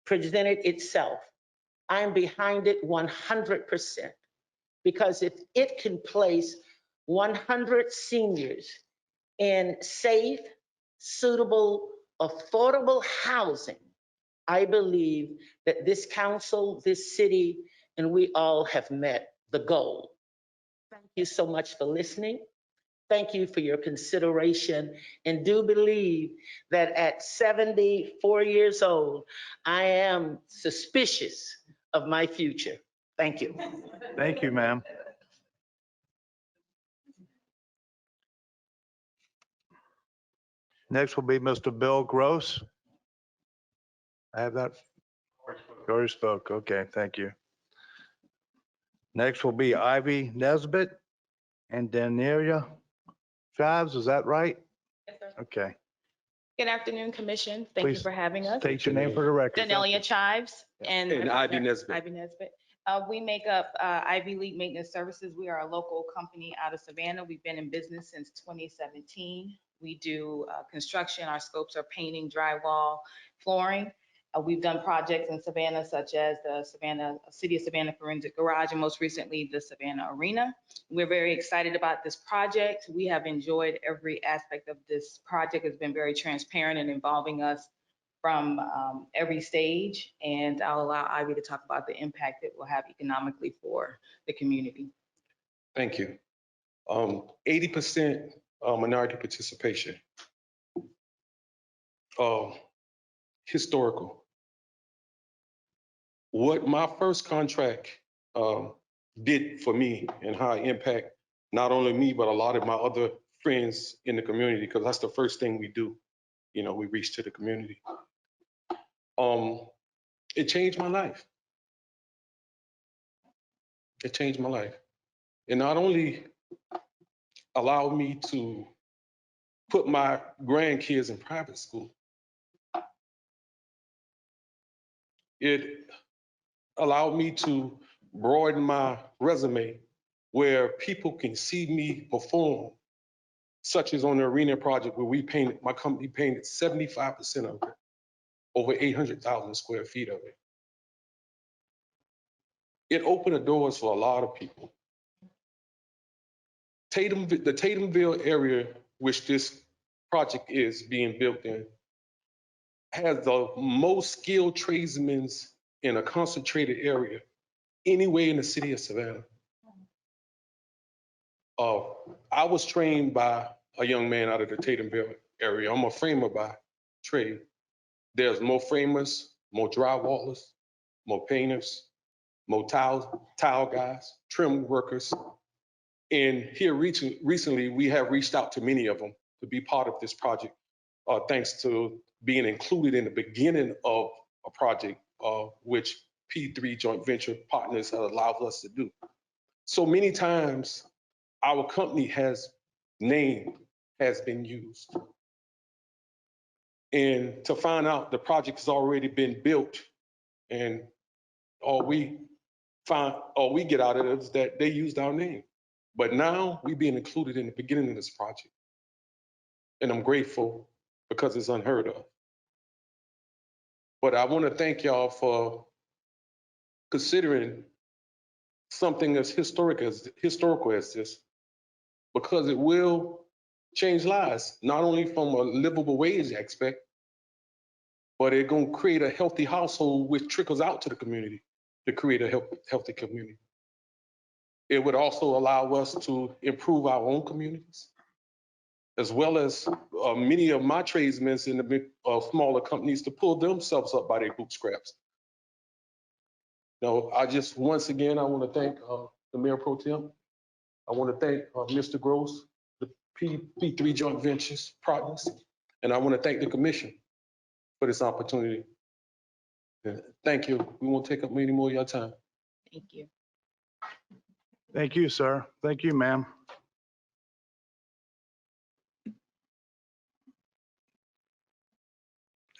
presented itself, I'm behind it 100%, because if it can place 100 seniors in safe, suitable, affordable housing, I believe that this council, this city, and we all have met the goal. Thank you so much for listening. Thank you for your consideration, and do believe that at 74 years old, I am suspicious of my future. Thank you. Thank you, ma'am. Next will be Mr. Bill Gross. I have that. You already spoke. Okay, thank you. Next will be Ivy Nesbitt and Danelia Chives. Is that right? Yes, sir. Okay. Good afternoon, Commission. Thank you Please for having us. state your name for the record. Danelia Chives and Ivy Nesbitt. Ivy Nesbitt. We make up Ivy League Maintenance Services. We are a local company out of Savannah. We've been in business since 2017. We do construction. Our scopes are painting, drywall, flooring. We've done projects in Savannah, such as the City of Savannah Forensic Garage, and most recently, the Savannah Arena. We're very excited about this project. We have enjoyed every aspect of this project. It's been very transparent and involving us from every stage. And I'll allow Ivy to talk about the impact it will have economically for the community. Thank you. 80% minority participation. Historical. What my first contract did for me and how it impact not only me, but a lot of my other friends in the community, because that's the first thing we do. You know, we reach to the community. It changed my life. It changed my life. It not only allowed me to put my grandkids in private school, it allowed me to broaden my resume where people can see me perform, such as on the arena project where my company painted 75% of it, over 800,000 square feet of it. It opened the doors for a lot of people. The Tatumville area, which this project is being built in, has the most skilled tradesmen in a concentrated area anywhere in the city of Savannah. I was trained by a young man out of the Tatumville area. I'm a framer by trade. There's more framers, more drywallers, more painters, more tile guys, trim workers. And here recently, we have reached out to many of them to be part of this project, thanks to being included in the beginning of a project, which P3 joint venture partners have allowed us to do. So many times, our company has been used. And to find out the project has already been built, and all we get out of it is that they used our name. But now we being included in the beginning of this project. And I'm grateful because it's unheard of. But I want to thank y'all for considering something as historical as this, because it will change lives, not only from a livable wage aspect, but it's going to create a healthy household which trickles out to the community to create a healthy community. It would also allow us to improve our own communities, as well as many of my tradesmen in the big, smaller companies to pull themselves up by their bootstraps. Now, once again, I want to thank the Mayor Pro Tem. I want to thank Mr. Gross, the P3 Joint Ventures partners, and I want to thank the Commission for this opportunity. Thank you. We won't take up any more of your time. Thank you. Thank you, sir. Thank you, ma'am.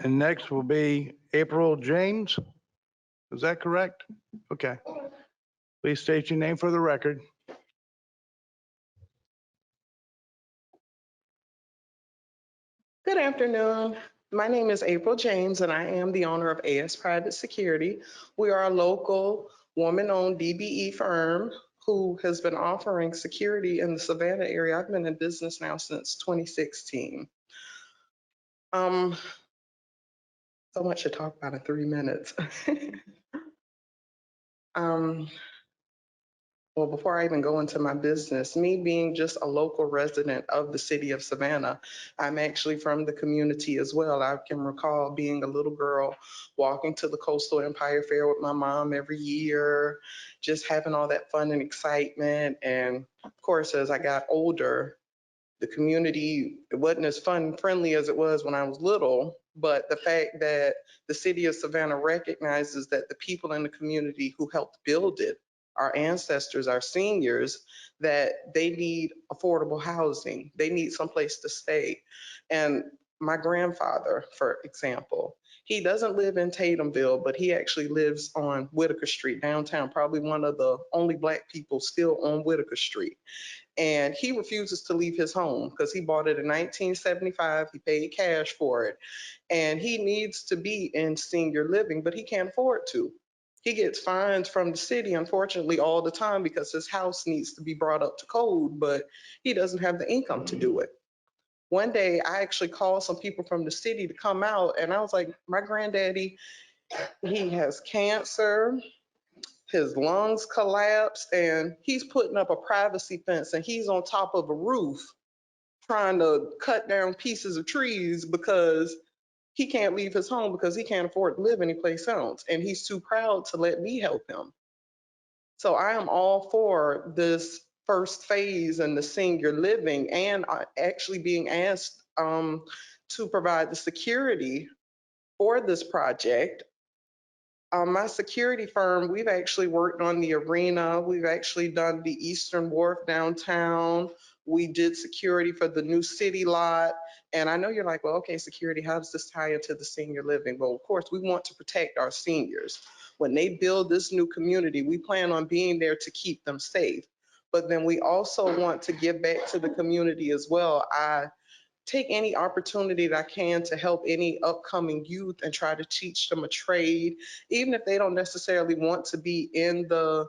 And next will be April James. Is that correct? Okay. Please state your name for the record. Good afternoon. My name is April James, and I am the owner of AS Private Security. We are a local woman-owned DBE firm who has been offering security in the Savannah area. I've been in business now since 2016. So much to talk about in 3 minutes. Well, before I even go into my business, me being just a local resident of the city of Savannah, I'm actually from the community as well. I can recall being a little girl walking to the Coastal Empire Fair with my mom every year, just having all that fun and excitement. And of course, as I got older, the community, it wasn't as friendly as it was when I was little, but the fact that the city of Savannah recognizes that the people in the community who helped build it, our ancestors, our seniors, that they need affordable housing. They need someplace to stay. And my grandfather, for example, he doesn't live in Tatumville, but he actually lives on Whitaker Street downtown, probably one of the only Black people still on Whitaker Street. And he refuses to leave his home because he bought it in 1975. He paid cash for it. And he needs to be in senior living, but he can't afford to. He gets fines from the city, unfortunately, all the time because his house needs to be brought up to code, but he doesn't have the income to do it. One day, I actually called some people from the city to come out, and I was like, my granddaddy, he has cancer. his lungs collapsed, and he's putting up a privacy fence, and he's on top of a roof trying to cut down pieces of trees because he can't leave his home because he can't afford to live anyplace else. And he's too proud to let me help him. So I am all for this first phase and the senior living, and actually being asked to provide the security for this project. My security firm, we've actually worked on the arena. We've actually done the Eastern Wharf downtown. We did security for the new city lot. And I know you're like, well, okay, security, how does this tie into the senior living? Well, of course, we want to protect our seniors. When they build this new community, we plan on being there to keep them safe. But then we also want to give back to the community as well. I take any opportunity that I can to help any upcoming youth and try to teach them a trade, even if they don't necessarily want to be in the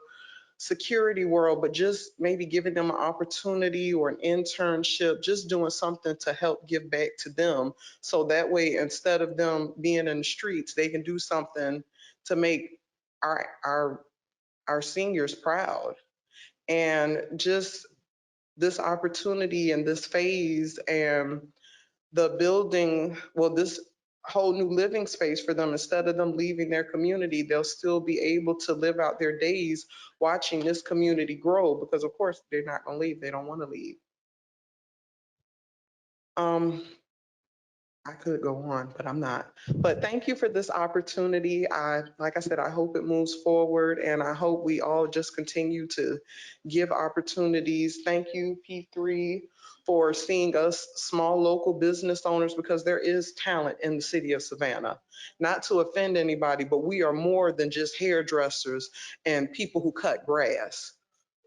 security world, but just maybe giving them an opportunity or an internship, just doing something to help give back to them. So that way, instead of them being in the streets, they can do something to make our seniors proud. And just this opportunity and this phase and the building, well, this whole new living space for them, instead of them leaving their community, they'll still be able to live out their days watching this community grow, because of course they're not gonna leave, they don't wanna leave. I could go on, but I'm not. But thank you for this opportunity. Like I said, I hope it moves forward, and I hope we all just continue to give opportunities. Thank you, P3, for seeing us small local business owners, because there is talent in the city of Savannah. Not to offend anybody, but we are more than just hairdressers and people who cut grass.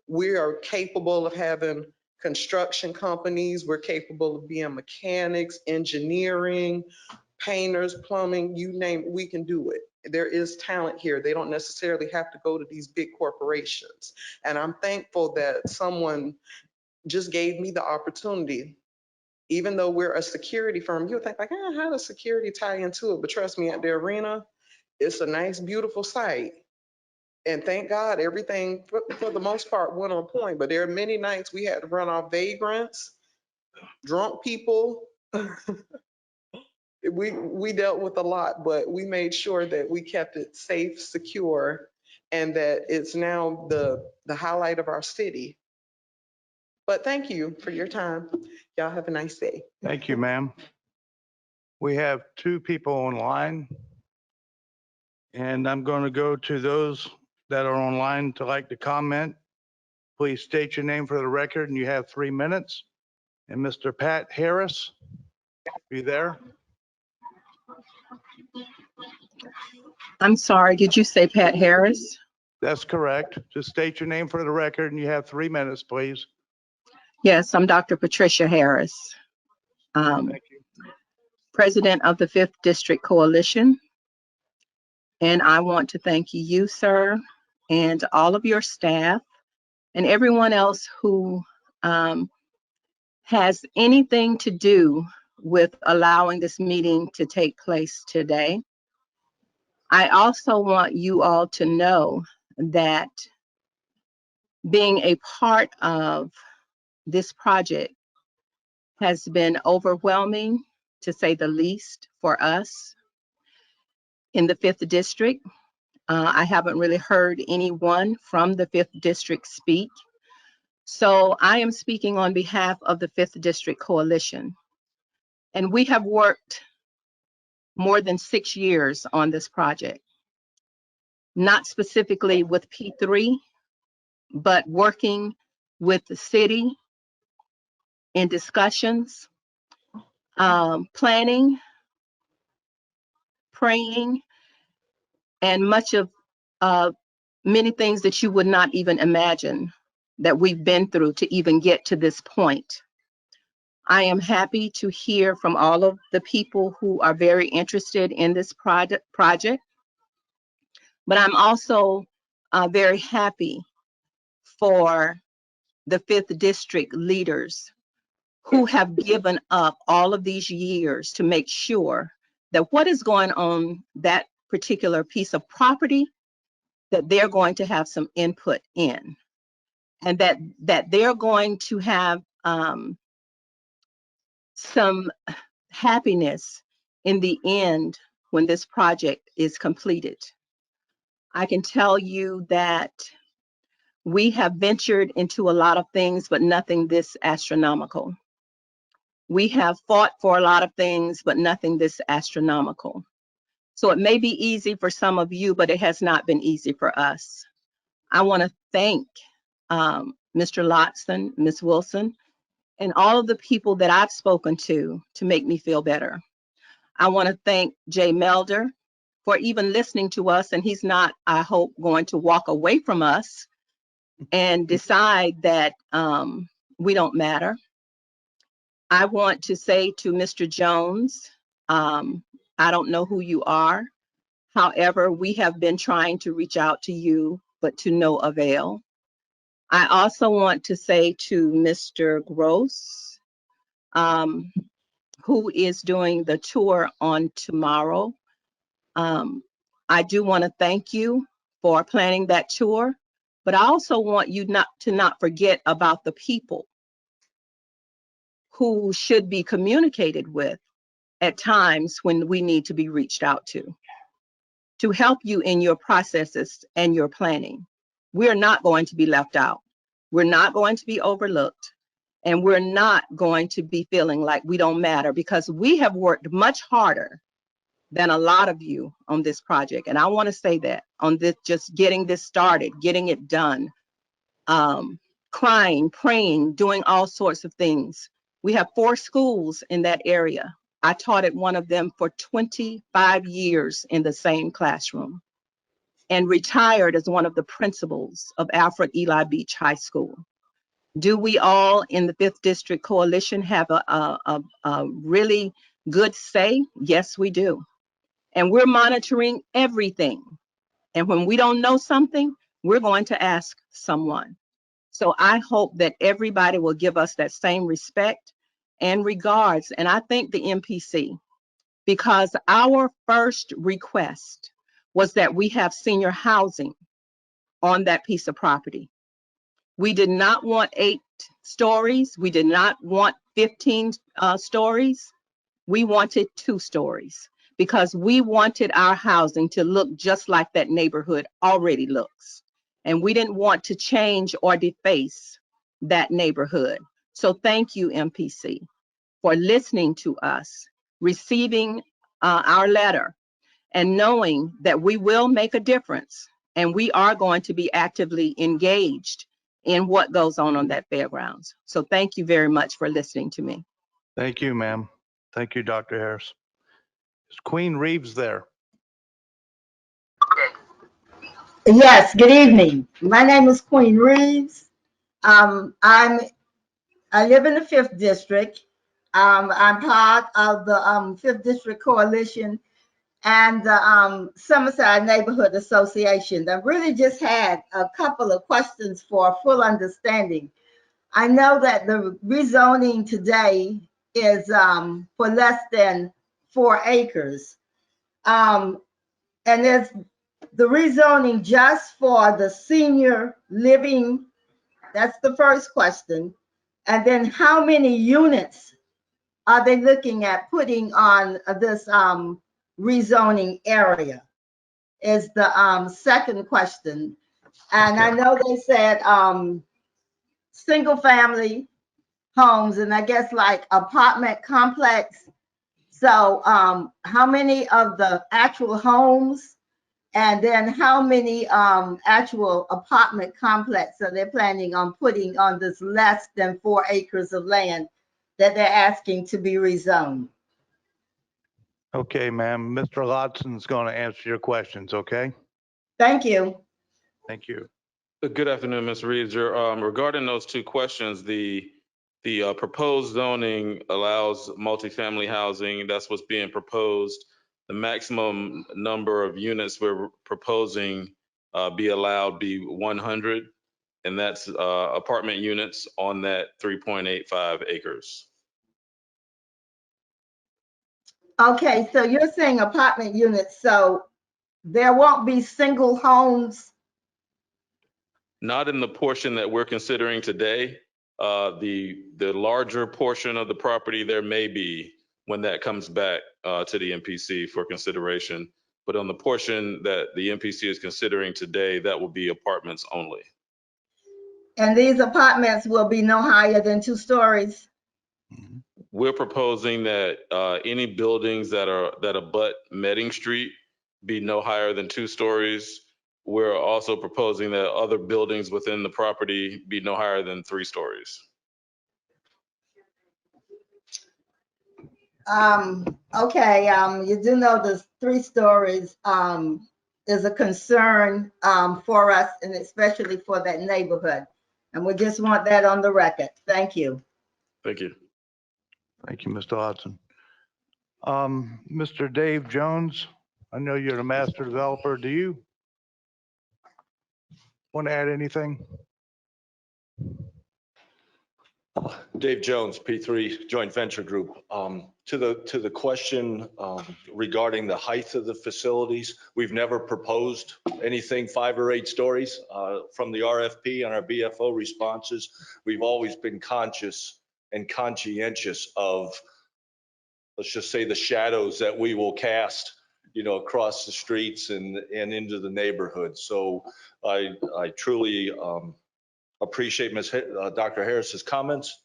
We are capable of having construction companies. We're capable of being mechanics, engineering, painters, plumbing, you name it, we can do it. There is talent here. They don't necessarily have to go to these big corporations. And I'm thankful that someone just gave me the opportunity. Even though we're a security firm, you'll think like, how does security tie into it? But trust me, at the arena, it's a nice, beautiful site. And thank God everything, for the most part, went on point. But there are many nights we had to run off vagrants, drunk people. We dealt with a lot, but we made sure that we kept it safe, secure, and that it's now the highlight of our city. But thank you for your time. Y'all have a nice day. Thank you, ma'am. We have two people online, and I'm going to go to those that are online to like to comment. Please state your name for the record, and you have 3 minutes. And Mr. Pat Harris, are you there? I'm sorry, did you say Pat Harris? That's correct. Just state your name for the record, and you have 3 minutes, please. Yes, I'm Dr. Patricia Harris, Thank you. President of the 5th District Coalition. And I want to thank you, sir, and all of your staff and everyone else who has anything to do with allowing this meeting to take place today. I also want you all to know that being a part of this project has been overwhelming, to say the least, for us in the 5th District. I haven't really heard anyone from the 5th District speak. So I am speaking on behalf of the 5th District Coalition. And we have worked more than 6 years on this project, not specifically with P3, but working with the city in discussions, planning, praying, and much of many things that you would not even imagine that we've been through to even get to this point. I am happy to hear from all of the people who are very interested in this project, but I'm also very happy for the 5th District leaders who have given up all of these years to make sure that what is going on that particular piece of property that they're going to have some input in, and that they're going to have some happiness in the end when this project is completed. I can tell you that we have ventured into a lot of things, but nothing this astronomical. We have fought for a lot of things, but nothing this astronomical. So it may be easy for some of you, but it has not been easy for us. I want to thank Mr. Lotson, Ms. Wilson, and all of the people that I've spoken to make me feel better. I want to thank Jay Melder for even listening to us, and he's not, I hope, going to walk away from us and decide that we don't matter. I want to say to Mr. Jones, I don't know who you are. However, we have been trying to reach out to you, but to no avail. I also want to say to Mr. Gross, who is doing the tour on tomorrow, I do want to thank you for planning that tour, but I also want you not forget about the people who should be communicated with at times when we need to be reached out to help you in your processes and your planning. We're not going to be left out. We're not going to be overlooked. And we're not going to be feeling like we don't matter, because we have worked much harder than a lot of you on this project. And I want to say that on this, just getting this started, getting it done, crying, praying, doing all sorts of things. We have 4 schools in that area. I taught at one of them for 25 years in the same classroom, and retired as one of the principals of Alfred Eli Beach High School. Do we all in the 5th District Coalition have a really good say? Yes, we do. And we're monitoring everything. And when we don't know something, we're going to ask someone. So I hope that everybody will give us that same respect and regards. And I thank the MPC, because our first request was that we have senior housing on that piece of property. We did not want 8 stories. We did not want 15 stories. We wanted 2 stories, because we wanted our housing to look just like that neighborhood already looks. And we didn't want to change or deface that neighborhood. So thank you, MPC, for listening to us, receiving our letter, and knowing that we will make a difference, and we are going to be actively engaged in what goes on that fairgrounds. So thank you very much for listening to me. Thank you, ma'am. Thank you, Dr. Harris. Is Queen Reeves there? Yes, good evening. My name is Queen Reeves. I live in the 5th District. I'm part of the 5th District Coalition and the Summerside Neighborhood Association. I really just had a couple of questions for a full understanding. I know that the rezoning today is for less than 4 acres. And there's the rezoning just for the senior living. That's the first question. And then how many units are they looking at putting on this rezoning area is the second question. And I know they said single family homes, and I guess like apartment complex. So how many of the actual homes, and then how many actual apartment complex are they planning on putting on this less than 4 acres of land that they're asking to be rezoned? Okay, ma'am. Mr. Lotson's going to answer your questions, okay? Thank you. Thank you. Good afternoon, Ms. Reeves. Regarding those 2 questions, the proposed zoning allows multifamily housing. That's what's being proposed. The maximum number of units we're proposing be allowed be 100, and that's apartment units on that 3.85 acres. Okay, so you're saying apartment units, so there won't be single homes Not in the portion that we're considering today. The larger portion of the property, there may be when that comes back to the MPC for consideration. But on the portion that the MPC is considering today, that will be apartments only. And these apartments will be no higher than 2 stories? We're proposing that any buildings that abut Medding Street be no higher than 2 stories. We're also proposing that other buildings within the property be no higher than 3 stories. Okay, you do know the 3 stories is a concern for us, and especially for that neighborhood. And we just want that on the record. Thank you. Thank you. Thank you, Mr. Hodson. Mr. Dave Jones, I know you're the master developer. Do you want to add anything? Dave Jones, P3 Joint Venture Group. To the question regarding the height of the facilities, we've never proposed anything 5 or 8 stories. From the RFP and our BFO responses, we've always been conscious and conscientious of, let's just say, the shadows that we will cast, across the streets and into the neighborhood. So I truly appreciate Dr. Harris's comments,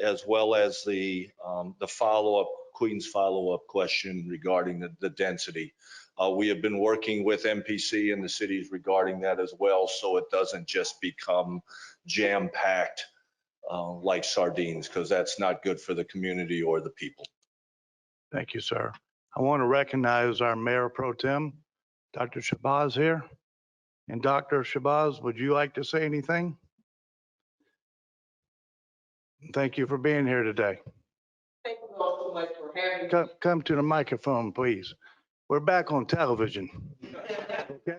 as well as the follow-up, Queen's follow-up question regarding the density. We have been working with MPC and the cities regarding that as well, so it doesn't just become jam-packed like sardines, because that's not good for the community or the people. Thank you, sir. I want to recognize our Mayor Pro Tem, Dr. Shabazz here. And Dr. Shabazz, would you like to say anything? Thank you for being here today. Thank you all so much for having me. Come to the microphone, please. We're back on television. Okay?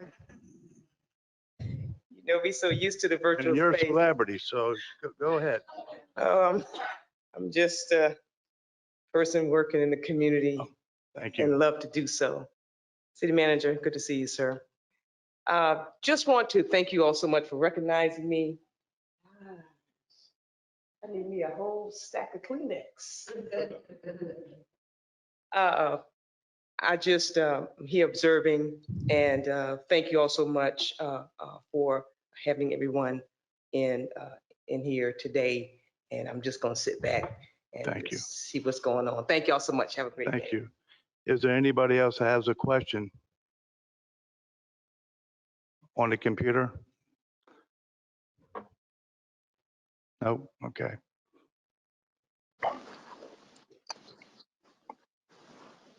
We're so used to the virtual And you're space. a celebrity, so go ahead. I'm just a person working in the community. Thank you. And love to do so. City Manager, good to see you, sir. Just want to thank you all so much for recognizing me. I need me a whole stack of Kleenex. I just here observing, and thank you all so much for having everyone in here today. And I'm just going to sit back and see what's going on. Thank you all so much. Have a great day. Thank you. Is there anybody else that has a question on the computer? No? Okay.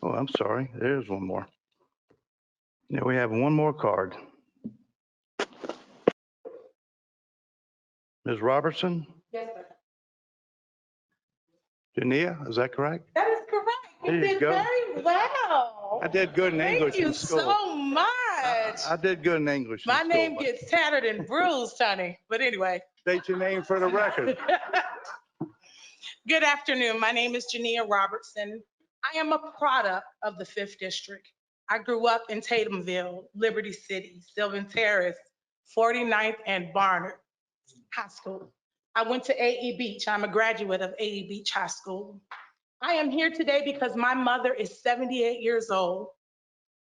Oh, I'm sorry. There's one more. Now we have one more card. Ms. Robertson? Yes, sir. Jania, is that correct? That is correct. There You you did go. very well. I did good in English in school. Thank you so much. I did good in English in My school, name but gets tattered and bruised, honey. But anyway. State your name for the record. Good afternoon. My name is Jania Robertson. I am a product of the 5th District. I grew up in Tatumville, Liberty City, Sylvan Terrace, 49th and Barnard High School. I went to AE Beach. I'm a graduate of AE Beach High School. I am here today because my mother is 78 years old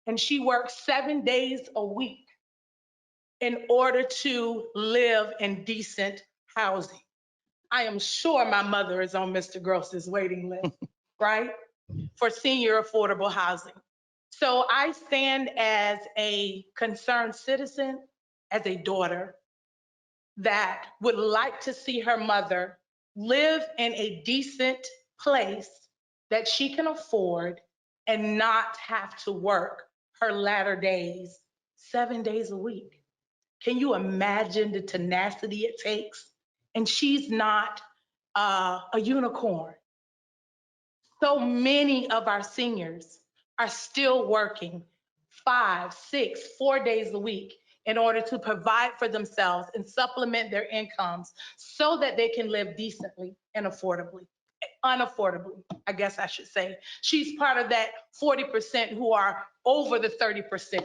and she works 7 days a week in order to live in decent housing. I am sure my mother is on Mr. Gross's waiting list, right? For senior affordable housing. So I stand as a concerned citizen, as a daughter that would like to see her mother live in a decent place that she can afford and not have to work her latter days, 7 days a week. Can you imagine the tenacity it takes? And she's not a unicorn. So many of our seniors are still working 5, 6, 4 days a week in order to provide for themselves and supplement their incomes so that they can live decently and unaffordably, I guess I should say. She's part of that 40% who are over the 30%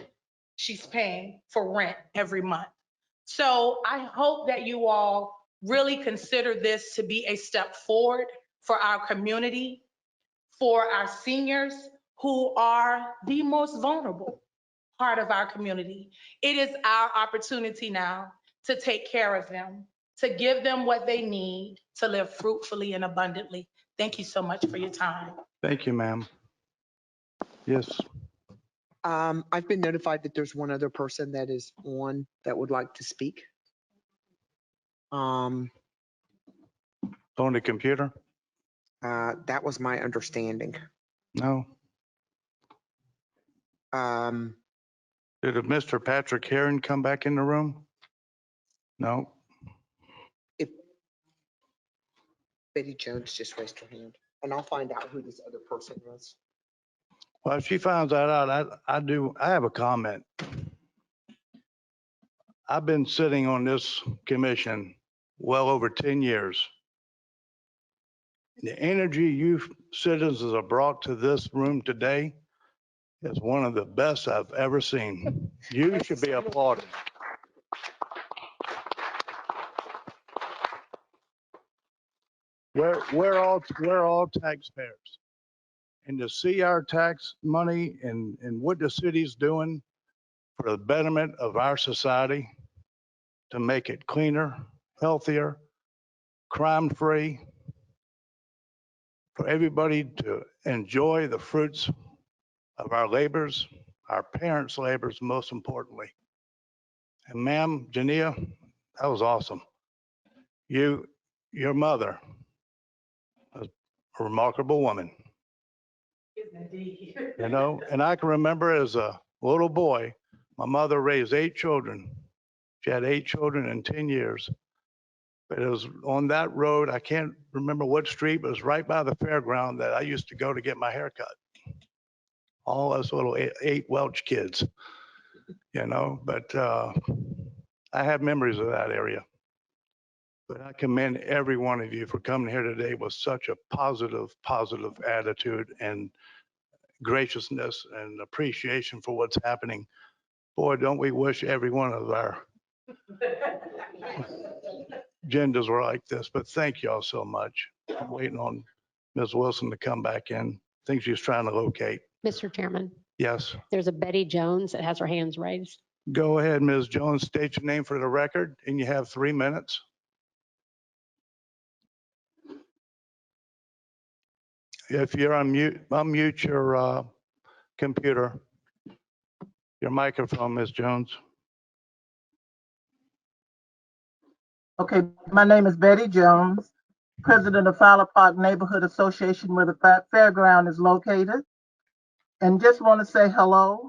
she's paying for rent every month. So I hope that you all really consider this to be a step forward for our community, for our seniors who are the most vulnerable part of our community. It is our opportunity now to take care of them, to give them what they need to live fruitfully and abundantly. Thank you so much for your time. Thank you, ma'am. Yes, I've been notified that there's one other person that is on that would like to speak. on the computer? That was my understanding. No. Did Mr. Patrick Heron come back in the room? No. If Betty Jones just raised her hand, and I'll find out who this other person was. Well, if she finds that out, I have a comment. I've been sitting on this commission well over 10 years. The energy you citizens have brought to this room today is one of the best I've ever seen. You should be applauded. We're all taxpayers. And to see our tax money and what the city's doing for the betterment of our society, to make it cleaner, healthier, crime-free, for everybody to enjoy the fruits of our labors, our parents' labors, most importantly. And ma'am, Jania, that was awesome. Your mother, was a remarkable woman. You know, and I can remember as a little boy, my mother raised 8 children. She had 8 children in 10 years. But it was on that road, I can't remember what street, but it was right by the fairground that I used to go to get my hair cut. All us little 8 Welch kids, you know, but I have memories of that area. But I commend every one of you for coming here today with such a positive attitude and graciousness and appreciation for what's happening. Boy, don't we wish every one of our agendas were like this, but thank y'all so much. I'm waiting on Ms. Wilson to come back in. I think she's trying to locate. Mr. Chairman, Yes. there's a Betty Jones that has her hands raised. Go ahead, Ms. Jones, state your name for the record, and you have 3 minutes. If you're on mute, unmute your computer, your microphone, Ms. Jones. Okay, my name is Betty Jones, president of Fowler Park Neighborhood Association, where the fairground is located. And just want to say hello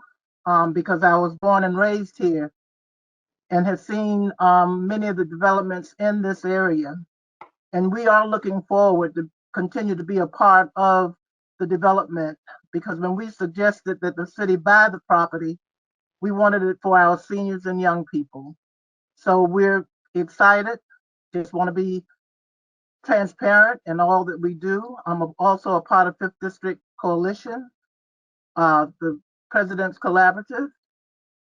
because I was born and raised here and have seen many of the developments in this area. And we are looking forward to continue to be a part of the development, because when we suggested that the city buy the property, we wanted it for our seniors and young people. So we're excited, just want to be transparent in all that we do. I'm also a part of 5th District Coalition, the President's Collaborative.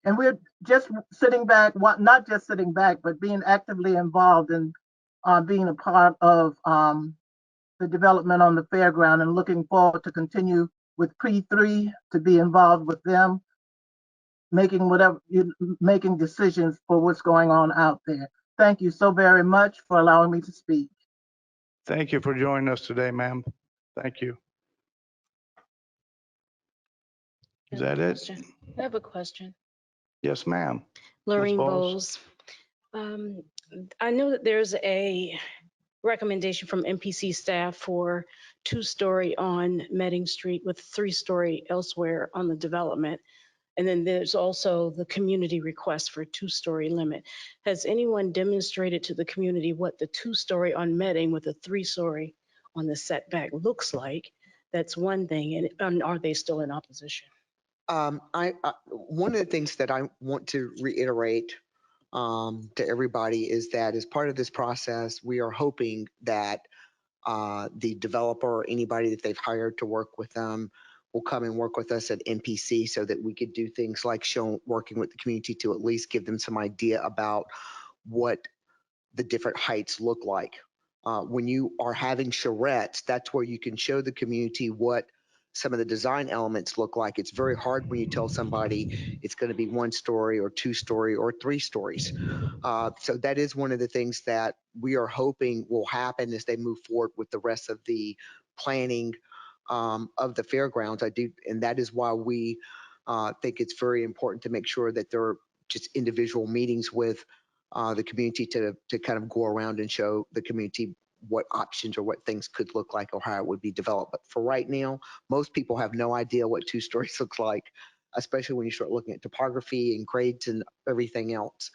And we're just sitting back, not just sitting back, but being actively involved in being a part of the development on the fairground, and looking forward to continue with P3 to be involved with them, making decisions for what's going on out there. Thank you so very much for allowing me to speak. Thank you for joining us today, ma'am. Thank you. Is that it? I have a question. Yes, ma'am. Lorraine Bowles. Bowles. I know that there's a recommendation from MPC staff for 2-story on Medding Street with 3-story elsewhere on the development. And then there's also the community request for a 2-story limit. Has anyone demonstrated to the community what the 2-story on Medding with a 3-story on the setback looks like? That's one thing. And are they still in opposition? One of the things that I want to reiterate to everybody is that as part of this process, we are hoping that the developer or anybody that they've hired to work with them will come and work with us at MPC so that we could do things like working with the community to at least give them some idea about what the different heights look like. When you are having charrettes, that's where you can show the community what some of the design elements look like. It's very hard when you tell somebody it's going to be 1 story or 2 story or 3 stories. So that is one of the things that we are hoping will happen as they move forward with the rest of the planning of the fairgrounds. And that is why we think it's very important to make sure that there are just individual meetings with the community to kind of go around and show the community what options or what things could look like or how it would be developed. But for right now, most people have no idea what 2 stories looks like, especially when you start looking at topography and grades and everything else.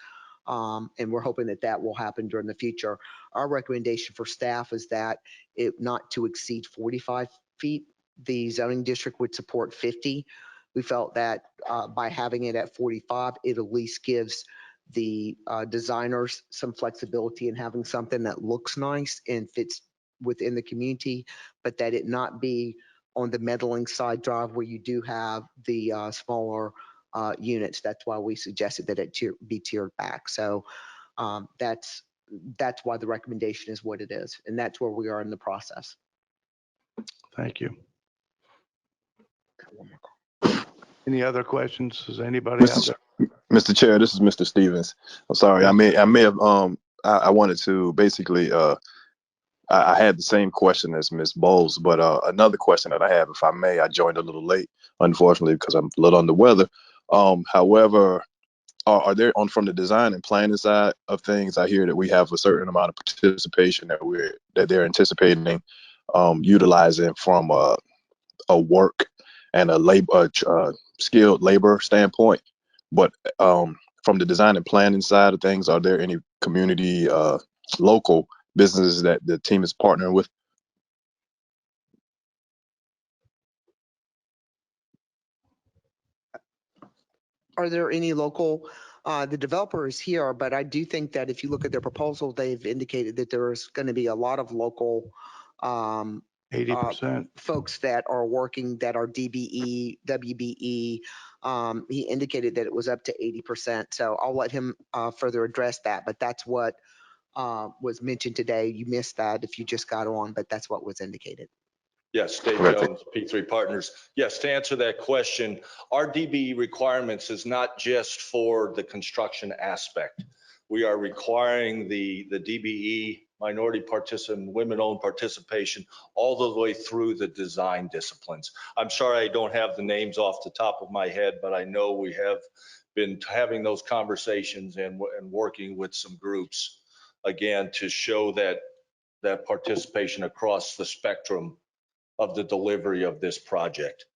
And we're hoping that that will happen during the future. Our recommendation for staff is that it not to exceed 45 feet. The zoning district would support 50. We felt that by having it at 45, it at least gives the designers some flexibility in having something that looks nice and fits within the community, but that it not be on the meddling side drive where you do have the smaller units. That's why we suggested that it be tiered back. So that's why the recommendation is what it is, and that's where we are in the process. Thank you. Any other questions? Does anybody out there? Mr. Chair, this is Mr. Stevens. I'm sorry. I may have I wanted to basically I had the same question as Ms. Bowles, but another question that I have, if I may, I joined a little late, unfortunately, because I'm a little under weather. However, are there from the design and planning side of things, I hear that we have a certain amount of participation that they're anticipating utilizing from a work and a labor skilled labor standpoint. But from the design and planning side of things, are there any community local businesses that the team is partnering with? Are there any local, the developer is here, but I do think that if you look at their proposal, they've indicated that there's going to be a lot of local 80% folks that are working that are DBE, WBE. He indicated that it was up to 80%. So I'll let him further address that, but that's what was mentioned today. You missed that if you just got on, but that's what was indicated. Yes, Dave Jones, P3 Partners. Yes, to answer that question, our DBE requirements is not just for the construction aspect. We are requiring the DBE, minority participant, women-owned participation, all the way through the design disciplines. I'm sorry I don't have the names off the top of my head, but I know we have been having those conversations and working with some groups, again, to show that participation across the spectrum of the delivery of this project.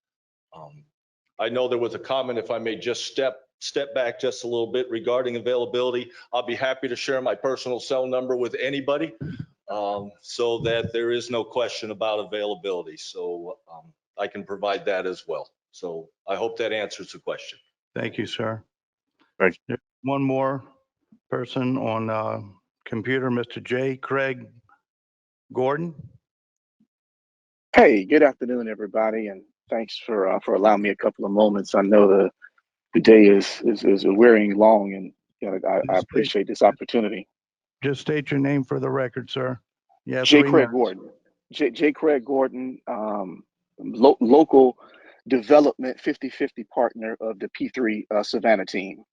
I know there was a comment, if I may just step back just a little bit regarding availability. I'll be happy to share my personal cell number with anybody so that there is no question about availability. So I can provide that as well. So I hope that answers the question. Thank you, sir. Thank you. One more person on computer, Mr. J. Craig Gordon. Hey, good afternoon, everybody, and thanks for allowing me a couple of moments. I know the day is wearing long, and I appreciate this opportunity. Just state your name for the record, sir. Yeah, J. Craig Gordon. J. Craig Gordon, local development 50/50 partner of the P3 Savannah team.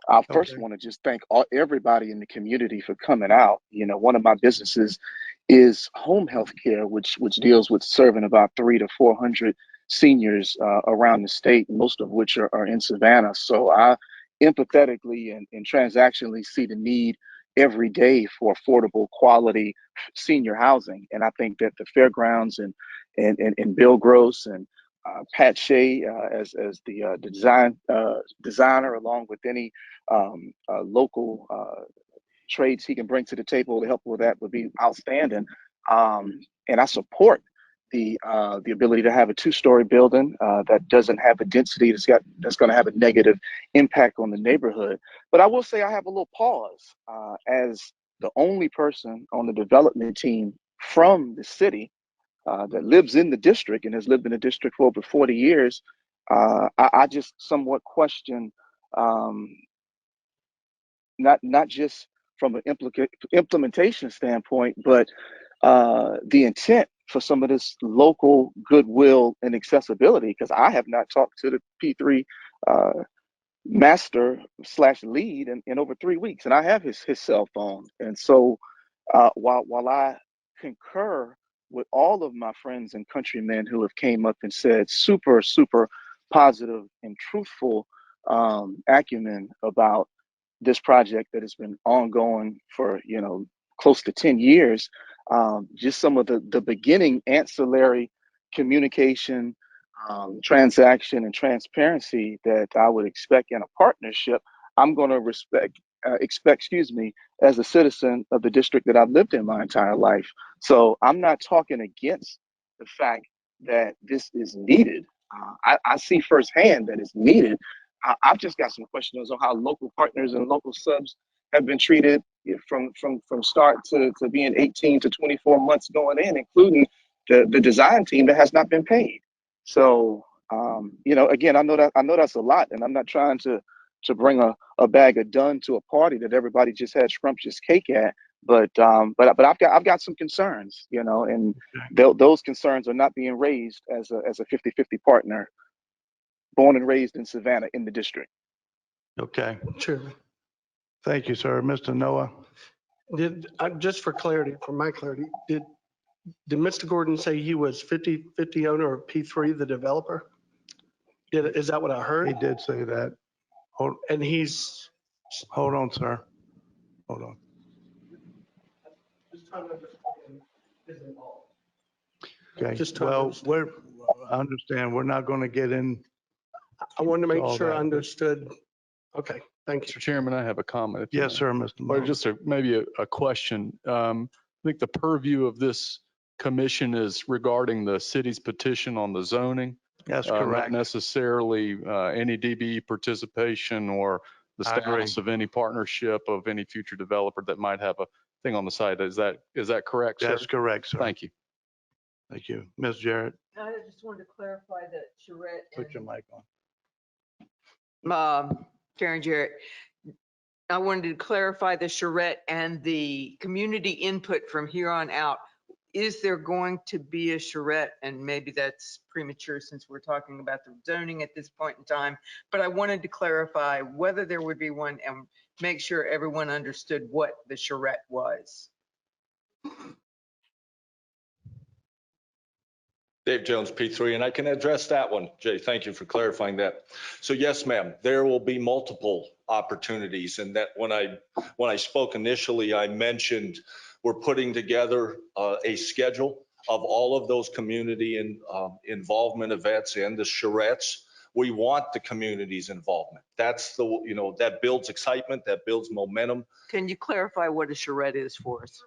I first want to just thank everybody in the community for coming out. You know, one of my businesses is home health care, which deals with serving about 300 to 400 seniors around the state, most of which are in Savannah. So I empathetically and transactionally see the need every day for affordable, quality senior housing. And I think that the fairgrounds and Bill Gross and Pat Shea as the designer, along with any local trades he can bring to the table to help with that, would be outstanding. And I support the ability to have a 2-story building that doesn't have a density that's going to have a negative impact on the neighborhood. But I will say I have a little pause as the only person on the development team from the city that lives in the district and has lived in the district for over 40 years, I just somewhat question not just from an implementation standpoint, but the intent for some of this local goodwill and accessibility, because I have not talked to the P3 master / lead in over 3 weeks, and I have his cell phone. And so while I concur with all of my friends and countrymen who have came up and said super positive and truthful acumen about this project that has been ongoing for close to 10 years, just some of the beginning ancillary communication, transaction, and transparency that I would expect in a partnership, I'm going to expect, as a citizen of the district that I've lived in my entire life. So I'm not talking against the fact that this is needed. I see firsthand that it's needed. I've just got some questions on how local partners and local subs have been treated from start to being 18 to 24 months going in, including the design team that has not been paid. So, again, I know that's a lot, and I'm not trying to bring a bag of done to a party that everybody just had scrumptious cake at. But I've got some concerns, and those concerns are not being raised as a 50-50 partner, born and raised in Savannah in the district. Okay. Chairman, Thank you, sir. Mr. Noah? just for clarity, for my clarity, did Mr. Gordon say he was 50-50 owner of P3, the developer? Is that what I heard? He did say that. And he's. Hold on, sir. Hold on. Okay, well, I understand. We're not going to get in. I wanted to make all sure I that. understood. Okay, thank you. Mr. Chairman, I have a comment. Yes, sir, Mr. Or Moore. just maybe a question. I think the purview of this commission is regarding the city's petition on the zoning. That's correct. Not necessarily any DBE participation or the status of any partnership of any future developer that might have a thing on the site. Is that correct, sir? That's correct, sir. Thank you. Thank you. Ms. Jarrett, I just wanted to clarify that charrette. put your mic on. Karen Jarrett, I wanted to clarify the charrette and the community input from here on out. Is there going to be a charrette? And maybe that's premature since we're talking about the zoning at this point in time, but I wanted to clarify whether there would be one and make sure everyone understood what the charrette was. Dave Jones, P3, and I can address that one. Jay, thank you for clarifying that. So yes, ma'am, there will be multiple opportunities. And that when I spoke initially, I mentioned we're putting together a schedule of all of those community and involvement events and the charrettes. We want the community's involvement. That's that builds excitement, that builds momentum. Can you clarify what a charrette is for us?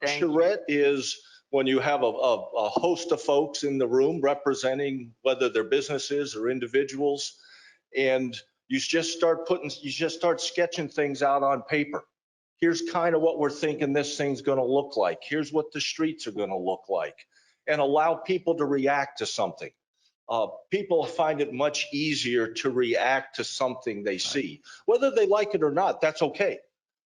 Charrette is when you have a host of folks in the room representing whether they're businesses or individuals, and you just start sketching things out on paper. Here's kind of what we're thinking this thing's going to look like. Here's what the streets are going to look like, and allow people to react to something. People find it much easier to react to something they see, whether they like it or not. That's okay.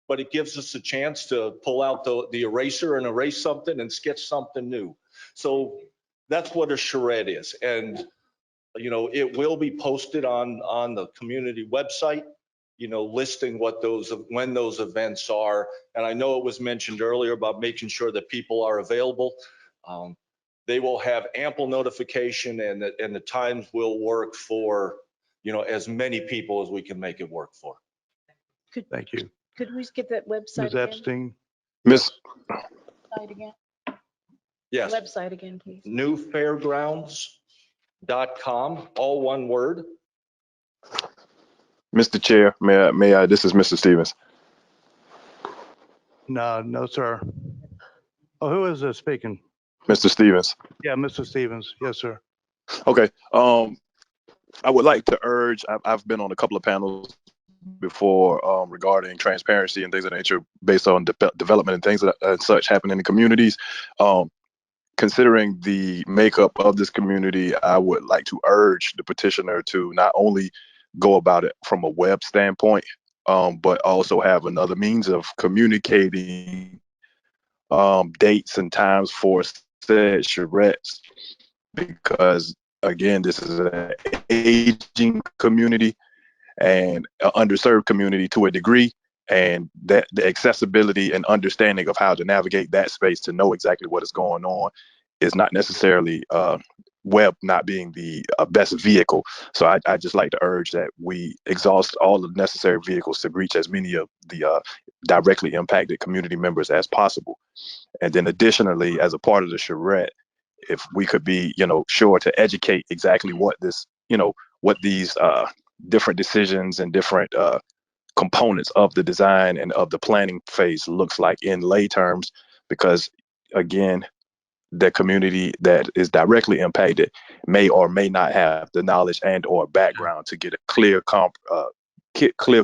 But it gives us a chance to pull out the eraser and erase something and sketch something new. So that's what a charrette is. And, it will be posted on the community website, listing when those events are. And I know it was mentioned earlier about making sure that people are available. They will have ample notification and the times will work for, as many people as we can make it work for. Thank you. Could we get that website Ms. again? Epstein? Website again? Yes. Website again, please. Newfairgrounds.com, all one word. Mr. Chair, may I, this is Mr. Stevens. No, sir. Oh, who is this speaking? Mr. Stevens. Yeah, Mr. Stevens. Yes, sir. Okay. I would like to urge, I've been on a couple of panels before regarding transparency and things of that nature based on development and things and such happen in the communities. considering the makeup of this community, I would like to urge the petitioner to not only go about it from a web standpoint, but also have another means of communicating dates and times for said charrettes, because again, this is an aging community and an underserved community to a degree, and that the accessibility and understanding of how to navigate that space to know exactly what is going on is not necessarily web not being the best vehicle. So I just like to urge that we exhaust all the necessary vehicles to reach as many of the directly impacted community members as possible. And then additionally, as a part of the charrette, if we could be, sure to educate exactly what this, what these different decisions and different components of the design and of the planning phase looks like in lay terms, because again, the community that is directly impacted may or may not have the knowledge and or background to get a clear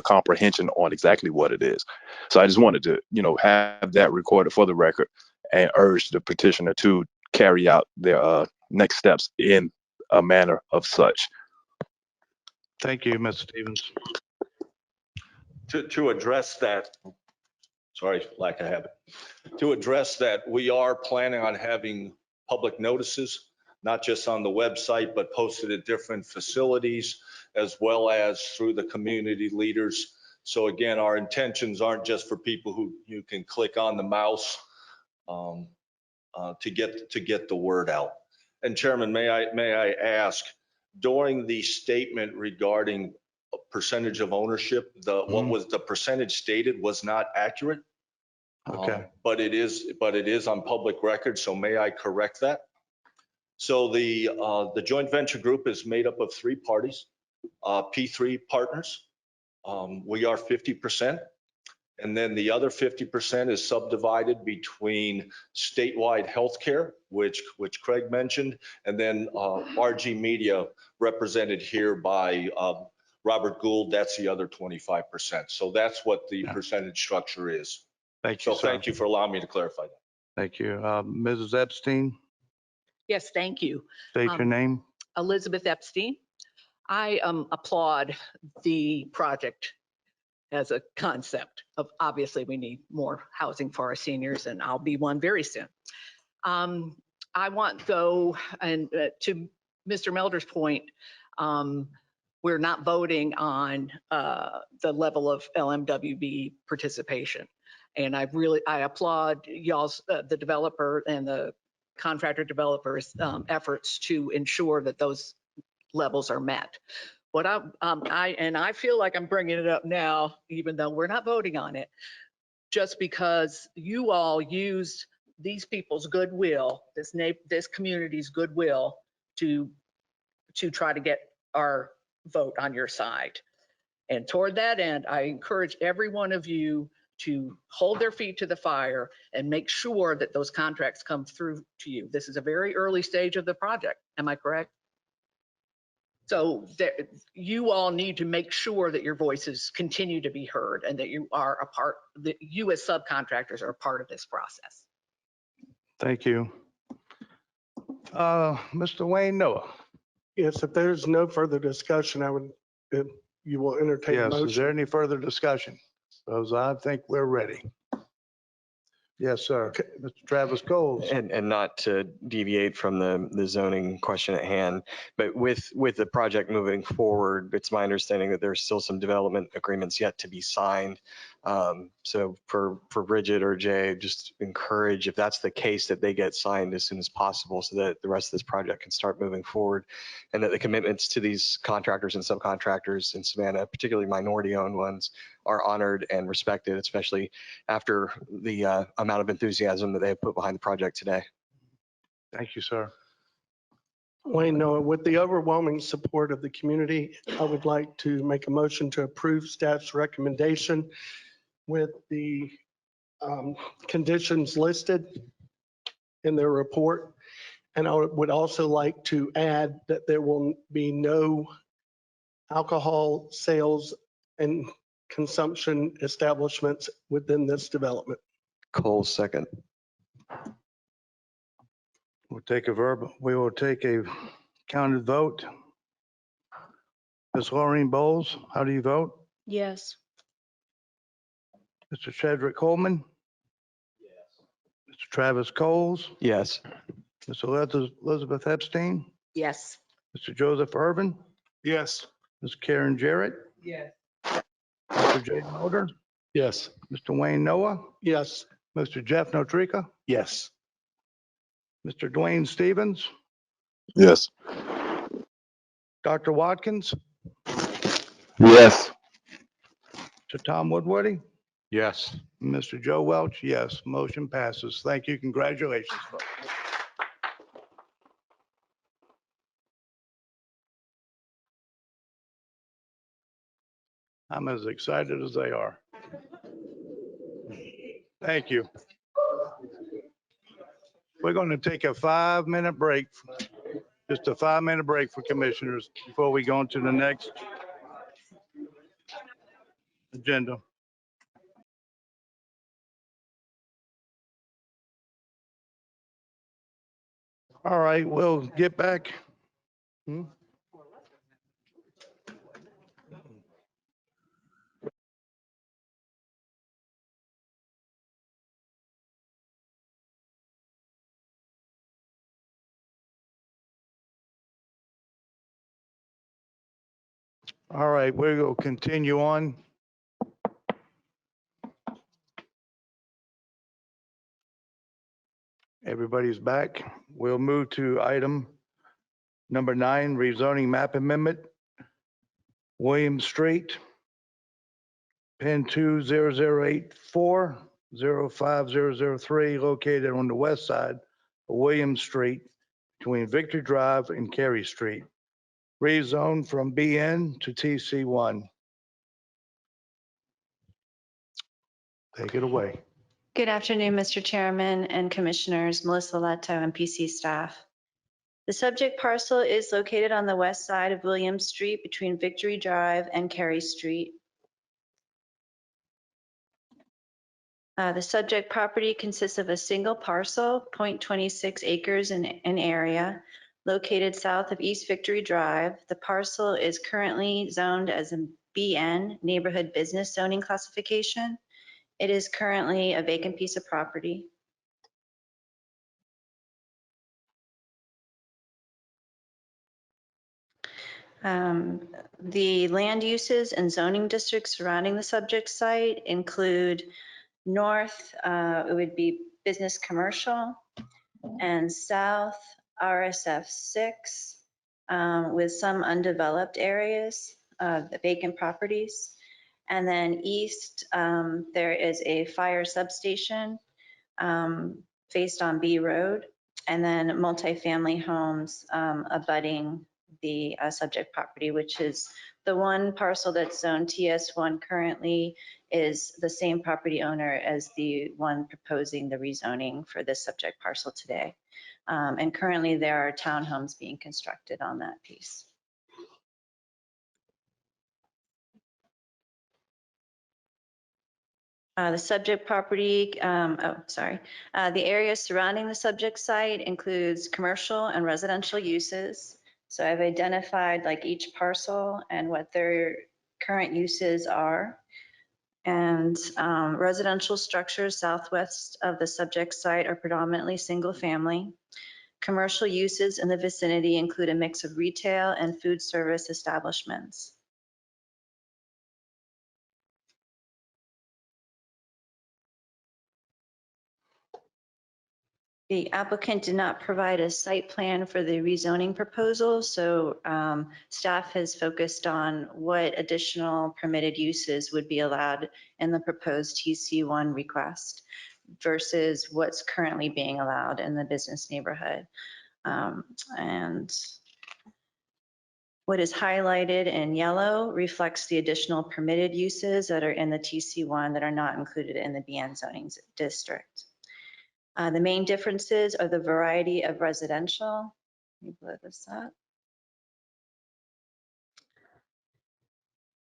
comprehension on exactly what it is. So I just wanted to, have that recorded for the record and urge the petitioner to carry out their next steps in a manner of such. Thank you, Mr. Stevens. To address that, sorry, lack of habit. To address that, we are planning on having public notices, not just on the website, but posted at different facilities, as well as through the community leaders. So again, our intentions aren't just for people who you can click on the mouse to get the word out. And Chairman, may I ask, during the statement regarding percentage of ownership, what was the percentage stated was not accurate. Okay. But it is on public record. So may I correct that? So the joint venture group is made up of 3 parties, P3 partners. We are 50%. And then the other 50% is subdivided between statewide healthcare, which Craig mentioned, and then RG Media, represented here by Robert Gould. That's the other 25%. So that's what the percentage structure is. Thank you, So sir. thank you for allowing me to clarify that. Thank you. Mrs. Epstein, Yes, thank you. state your name. Elizabeth Epstein. I applaud the project as a concept of, obviously we need more housing for our seniors, and I'll be one very soon. I want though, and to Mr. Melder's point, we're not voting on the level of LMWB participation. And I applaud y'all's, the developer and the contractor developers' efforts to ensure that those levels are met. What I feel like I'm bringing it up now, even though we're not voting on it, just because you all used these people's goodwill, this community's goodwill to try to get our vote on your side. And toward that end, I encourage every one of you to hold their feet to the fire and make sure that those contracts come through to you. This is a very early stage of the project. Am I correct? So you all need to make sure that your voices continue to be heard and that you are a part, that you as subcontractors are a part of this process. Thank you. Mr. Wayne Noah. Yes, if there's no further discussion, you will entertain a Yes, motion. is there any further discussion? Because I think we're ready. Yes, sir. Mr. Travis Coles. And not to deviate from the zoning question at hand, but with the project moving forward, it's my understanding that there's still some development agreements yet to be signed. So for Bridget or Jay, just encourage, if that's the case, that they get signed as soon as possible so that the rest of this project can start moving forward, and that the commitments to these contractors and subcontractors in Savannah, particularly minority-owned ones, are honored and respected, especially after the amount of enthusiasm that they have put behind the project today. Thank you, sir. Wayne Noah, with the overwhelming support of the community, I would like to make a motion to approve staff's recommendation with the conditions listed in their report. And I would also like to add that there will be no alcohol sales and consumption establishments within this development. Cole, second. We will take a counted vote. Ms. Laureen Bowles, how do you vote? Yes. Mr. Chadwick Coleman? Mr. Travis Coles? Yes. Ms. Elizabeth Epstein? Yes. Mr. Joseph Irvin? Yes. Ms. Karen Jarrett? Yes. Mr. Jay Mulder? Yes. Mr. Wayne Noah? Yes. Mr. Jeff Notrika? Yes. Mr. Dwayne Stevens? Yes. Dr. Watkins? Yes. Mr. Tom Woodwardie? Yes. Mr. Joe Welch? Yes. Motion passes. Thank you. Congratulations, folks. I'm as excited as they are. Thank you. We're going to take a 5-minute break, just a 5-minute break for commissioners before we go on to the next agenda. All right, we'll get back. All right, we're going to continue on. Everybody's back. We'll move to item number 9, rezoning map amendment. William Street, pin 20084-05003, located on the west side of William Street between Victory Drive and Carey Street. Rezone from BN to TC1. Take it away. Good afternoon, Mr. Chairman and Commissioners, Melissa Leto, MPC staff. The subject parcel is located on the west side of William Street between Victory Drive and Carey Street. The subject property consists of a single parcel, 0.26 acres in area, located south of East Victory Drive. The parcel is currently zoned as a BN, Neighborhood Business Zoning classification. It is currently a vacant piece of property. The land uses and zoning districts surrounding the subject site include north, it would be business commercial, and south, RSF 6, with some undeveloped areas, the vacant properties. And then east, there is a fire substation based on B Road, and then multifamily homes abutting the subject property, which is the one parcel that's zoned TS1 currently is the same property owner as the one proposing the rezoning for this subject parcel today. And currently there are townhomes being constructed on that piece. The subject property, the area surrounding the subject site includes commercial and residential uses. So I've identified like each parcel and what their current uses are. And residential structures southwest of the subject site are predominantly single family. Commercial uses in the vicinity include a mix of retail and food service establishments. The applicant did not provide a site plan for the rezoning proposal, so staff has focused on what additional permitted uses would be allowed in the proposed TC1 request versus what's currently being allowed in the business neighborhood. And what is highlighted in yellow reflects the additional permitted uses that are in the TC1 that are not included in the BN zoning district. The main differences are the variety of residential. Let me blow this up.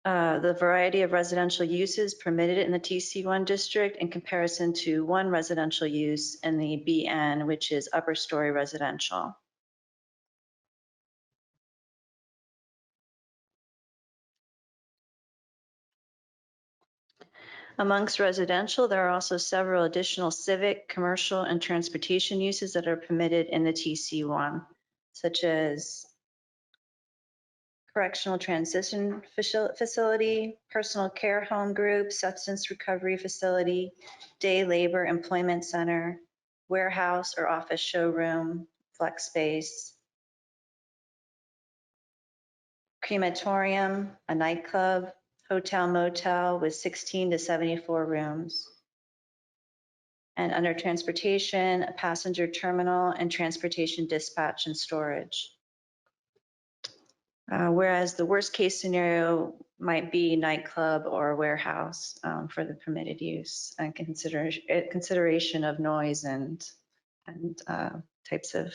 the variety of residential uses permitted in the TC1 district in comparison to one residential use in the BN, which is upper story residential. Amongst residential, there are also several additional civic, commercial, and transportation uses that are permitted in the TC1, such as correctional transition facility, personal care home group, substance recovery facility, day labor employment center, warehouse or office showroom, flex space, crematorium, a nightclub, hotel motel with 16 to 74 rooms. And under transportation, a passenger terminal and transportation dispatch and storage. Whereas the worst case scenario might be nightclub or warehouse for the permitted use and consideration of noise and types of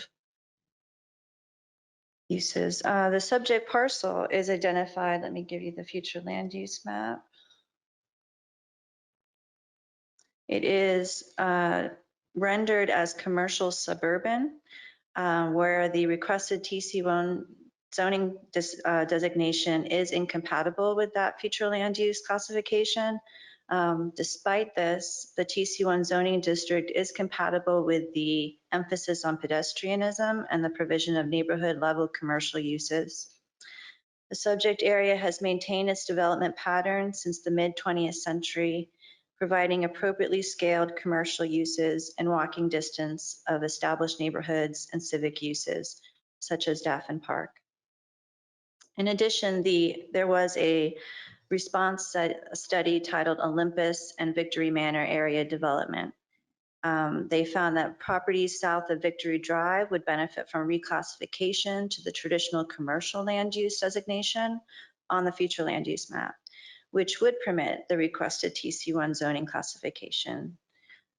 uses. The subject parcel is identified. Let me give you the future land use map. It is rendered as commercial suburban, where the requested TC1 zoning designation is incompatible with that future land use classification. Despite this, the TC1 zoning district is compatible with the emphasis on pedestrianism and the provision of neighborhood level commercial uses. The subject area has maintained its development pattern since the mid-20th century, providing appropriately scaled commercial uses and walking distance of established neighborhoods and civic uses, such as Daffin Park. In addition, there was a response study titled Olympus and Victory Manor Area Development. They found that properties south of Victory Drive would benefit from reclassification to the traditional commercial land use designation on the future land use map, which would permit the requested TC1 zoning classification.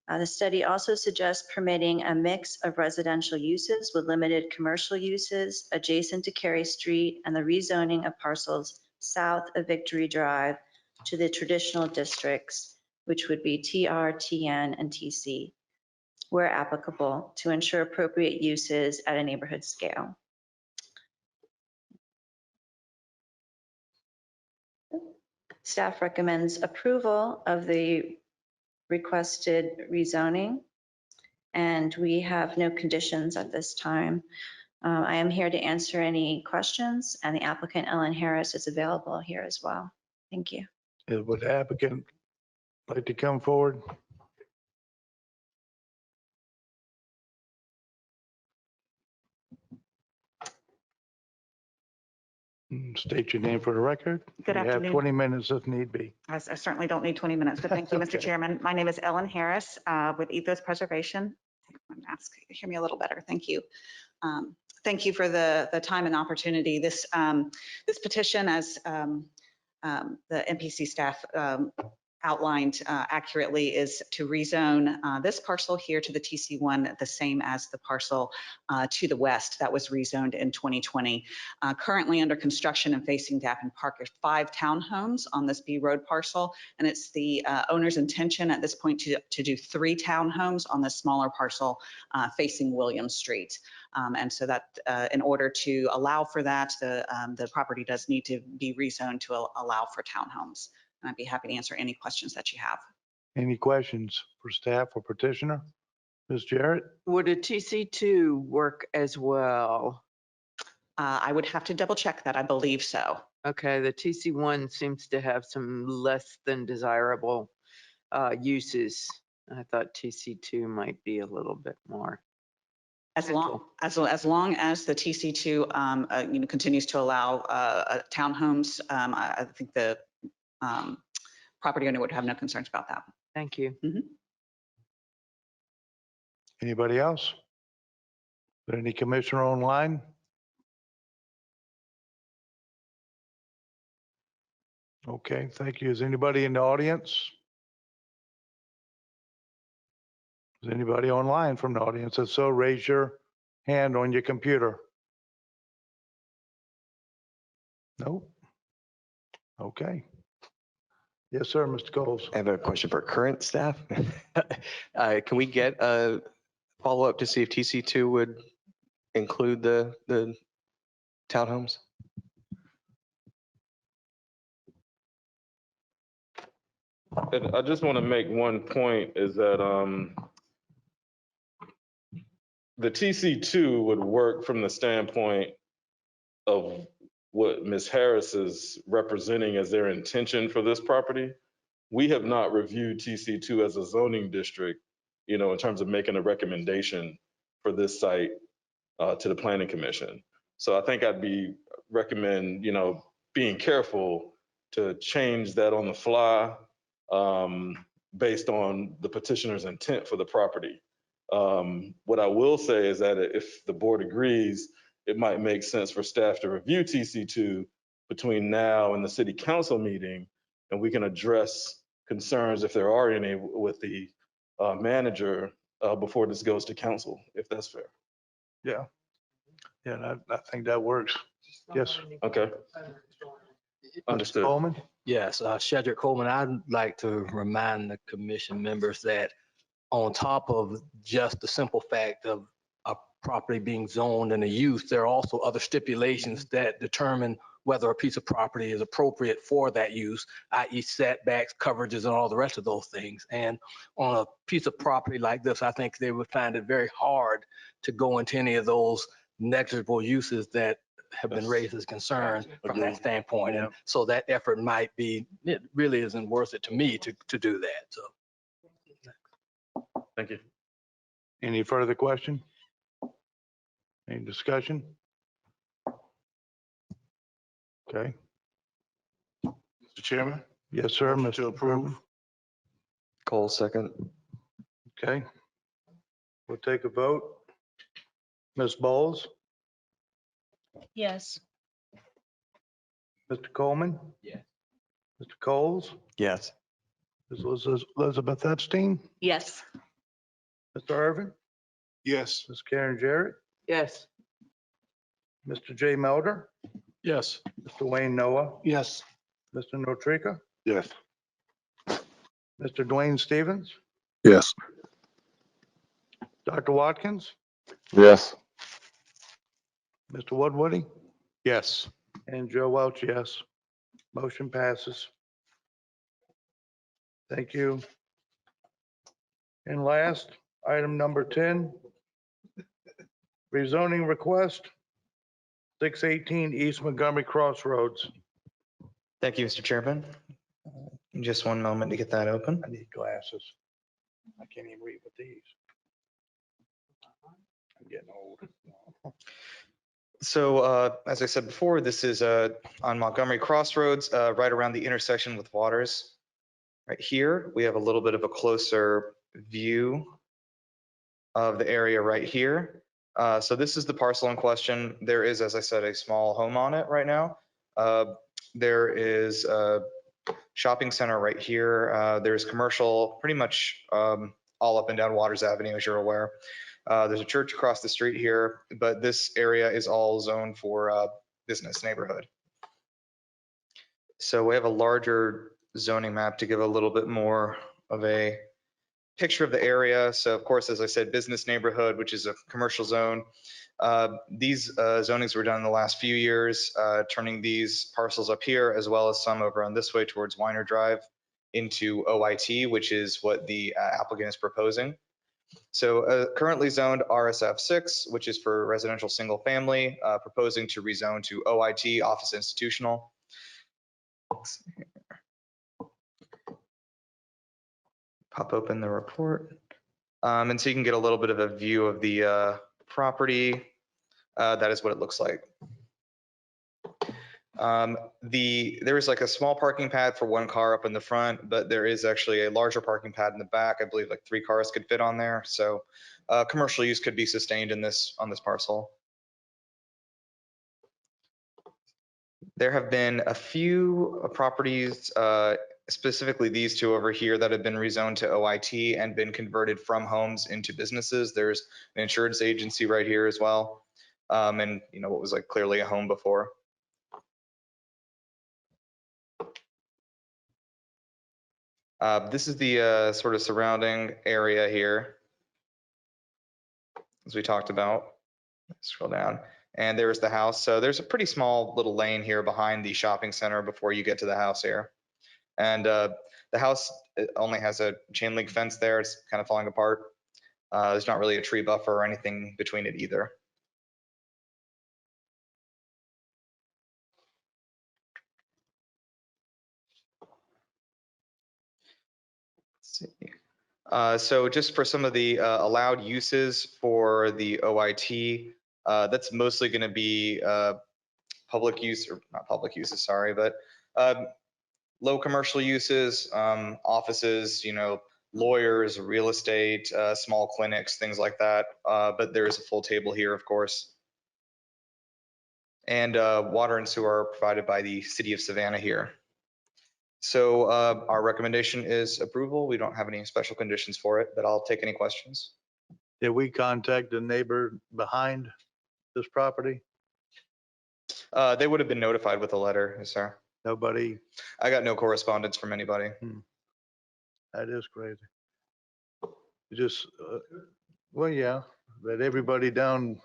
The study also suggests permitting a mix of residential uses with limited commercial uses adjacent to Carey Street and the rezoning of parcels south of Victory Drive to the traditional districts, which would be TR, TN, and TC, where applicable, to ensure appropriate uses at a neighborhood scale. Staff recommends approval of the requested rezoning, and we have no conditions at this time. I am here to answer any questions, and the applicant, Ellen Harris, is available here as well. Thank you. Would the applicant like to come forward? State your name for the record. Good You have afternoon. 20 minutes if need be. I certainly don't need 20 minutes, but thank you, Mr. Okay. Chairman. My name is Ellen Harris with Ethos Preservation. Take my mask, hear me a little better. Thank you. Thank you for the time and opportunity. This petition, as the MPC staff outlined accurately, is to rezone this parcel here to the TC1, the same as the parcel to the west that was rezoned in 2020. Currently under construction and facing Daffin Park are 5 townhomes on this B Road parcel, and it's the owner's intention at this point to do 3 townhomes on this smaller parcel facing William Street. And so that in order to allow for that, the property does need to be rezoned to allow for townhomes. And I'd be happy to answer any questions that you have. Any questions for staff or petitioner? Ms. Jarrett? Would a TC2 work as well? I would have to double check that. I believe so. Okay, the TC1 seems to have some less than desirable uses. I thought TC2 might be a little bit more. As long as the TC2 continues to allow townhomes, I think the property owner would have no concerns about that. Thank you. Anybody else? Is there any commissioner online? Okay, thank you. Is anybody in the audience? Is anybody online from the audience? If so, raise your hand on your computer. Nope. Okay. Yes, sir, Mr. Coles. I have a question for current staff. Can we get a follow-up to see if TC2 would include the townhomes? And I just want to make one point is that the TC2 would work from the standpoint of what Ms. Harris is representing as their intention for this property. We have not reviewed TC2 as a zoning district, in terms of making a recommendation for this site to the Planning Commission. So I think I'd recommend, being careful to change that on the fly based on the petitioner's intent for the property. What I will say is that if the board agrees, it might make sense for staff to review TC2 between now and the city council meeting, and we can address concerns if there are any with the manager before this goes to council, if that's fair. Yeah. Yeah, I think that works. Yes. Okay. Understood. Coleman? Yes, Shedrick Coleman, I'd like to remind the commission members that on top of just the simple fact of a property being zoned and a use, there are also other stipulations that determine whether a piece of property is appropriate for that use, i.e. setbacks, coverages, and all the rest of those things. And on a piece of property like this, I think they would find it very hard to go into any of those negligible uses that have been raised as concerns from that standpoint. And so that effort might be, it really isn't worth it to me to do that. So. Thank you. Any further question? Any discussion? Okay. Mr. Chairman? Yes, sir. Motion Mr. to approve. Cole, second. Okay. We'll take a vote. Ms. Bowles? Yes. Mr. Coleman? Yes. Mr. Coles? Yes. Ms. Elizabeth Epstein? Yes. Mr. Irvin? Yes. Ms. Karen Jarrett? Yes. Mr. J. Melder? Yes. Mr. Wayne Noah? Yes. Mr. Notrika? Yes. Mr. Dwayne Stevens? Yes. Dr. Watkins? Yes. Mr. Woodwarding? Yes. And Joe Welch, yes. Motion passes. Thank you. And last, item number 10, rezoning request, 618 East Montgomery Crossroads. Thank you, Mr. Chairman. Just one moment to get that open. I need glasses. I can't even read with these. I'm getting old. So as I said before, this is on Montgomery Crossroads, right around the intersection with Waters. Right here, we have a little bit of a closer view of the area right here. So this is the parcel in question. There is, as I said, a small home on it right now. There is a shopping center right here. There's commercial pretty much all up and down Waters Avenue, as you're aware. There's a church across the street here, but this area is all zoned for business neighborhood. So we have a larger zoning map to give a little bit more of a picture of the area. So of course, as I said, business neighborhood, which is a commercial zone. These zonings were done in the last few years, turning these parcels up here, as well as some over on this way towards Weiner Drive into OIT, which is what the applicant is proposing. So currently zoned RSF 6, which is for residential single family, proposing to rezone to OIT, office institutional. Pop open the report. And so you can get a little bit of a view of the property. That is what it looks like. There is like a small parking pad for one car up in the front, but there is actually a larger parking pad in the back. I believe like 3 cars could fit on there. So commercial use could be sustained in on this parcel. There have been a few properties, specifically these 2 over here, that have been rezoned to OIT and been converted from homes into businesses. There's an insurance agency right here as well. And what was like clearly a home before. This is the sort of surrounding area here, as we talked about. Scroll down, and there's the house. So there's a pretty small little lane here behind the shopping center before you get to the house here. And the house only has a chain link fence there. It's kind of falling apart. There's not really a tree buffer or anything between it either. Let's see. So just for some of the allowed uses for the OIT, that's mostly going to be public use, or not public uses, sorry, but low commercial uses, offices, lawyers, real estate, small clinics, things like that. But there is a full table here, of course. And water and sewer are provided by the city of Savannah here. So our recommendation is approval. We don't have any special conditions for it, but I'll take any questions. Did we contact the neighbor behind this property? They would have been notified with a letter, yes, sir. Nobody? I got no correspondence from anybody. That is crazy. Just, well, yeah, but everybody down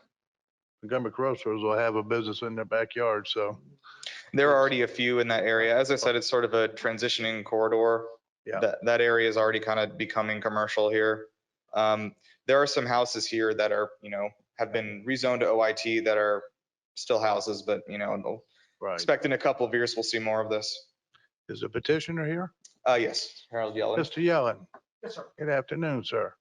Montgomery Crossroads will have a business in their backyard, so. There are already a few in that area. As I said, it's sort of a transitioning corridor. Yeah. That area is already kind of becoming commercial here. There are some houses here that are, have been rezoned to OIT that are still houses, but, Right. expect in a couple of years, we'll see more of this. Is the petitioner here? Yes, Harold Yellen. Mr. Yellen? Yes, sir. Good afternoon, sir.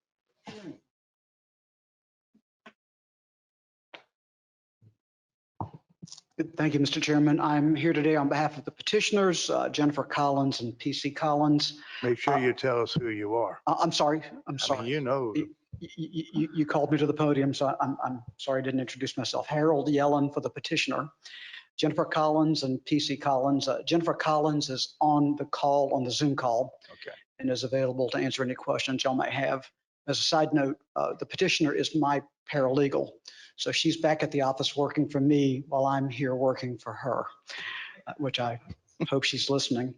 Thank you, Mr. Chairman. I'm here today on behalf of the petitioners, Jennifer Collins and PC Collins. Make sure you tell us who you are. I'm sorry. I'm I sorry. mean, you know. You called me to the podium, so I'm sorry I didn't introduce myself. Harold Yellen for the petitioner. Jennifer Collins and PC Collins. Jennifer Collins is on the call, on the Zoom call. Okay. And is available to answer any questions y'all might have. As a side note, the petitioner is my paralegal. So she's back at the office working for me while I'm here working for her, which I hope she's listening.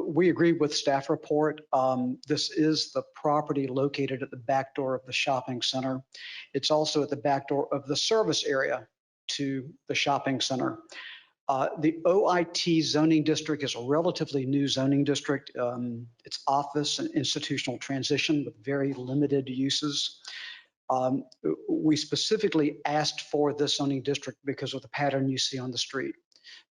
We agree with staff report. This is the property located at the back door of the shopping center. It's also at the back door of the service area to the shopping center. The OIT zoning district is a relatively new zoning district. It's office and institutional transition with very limited uses. We specifically asked for this zoning district because of the pattern you see on the street.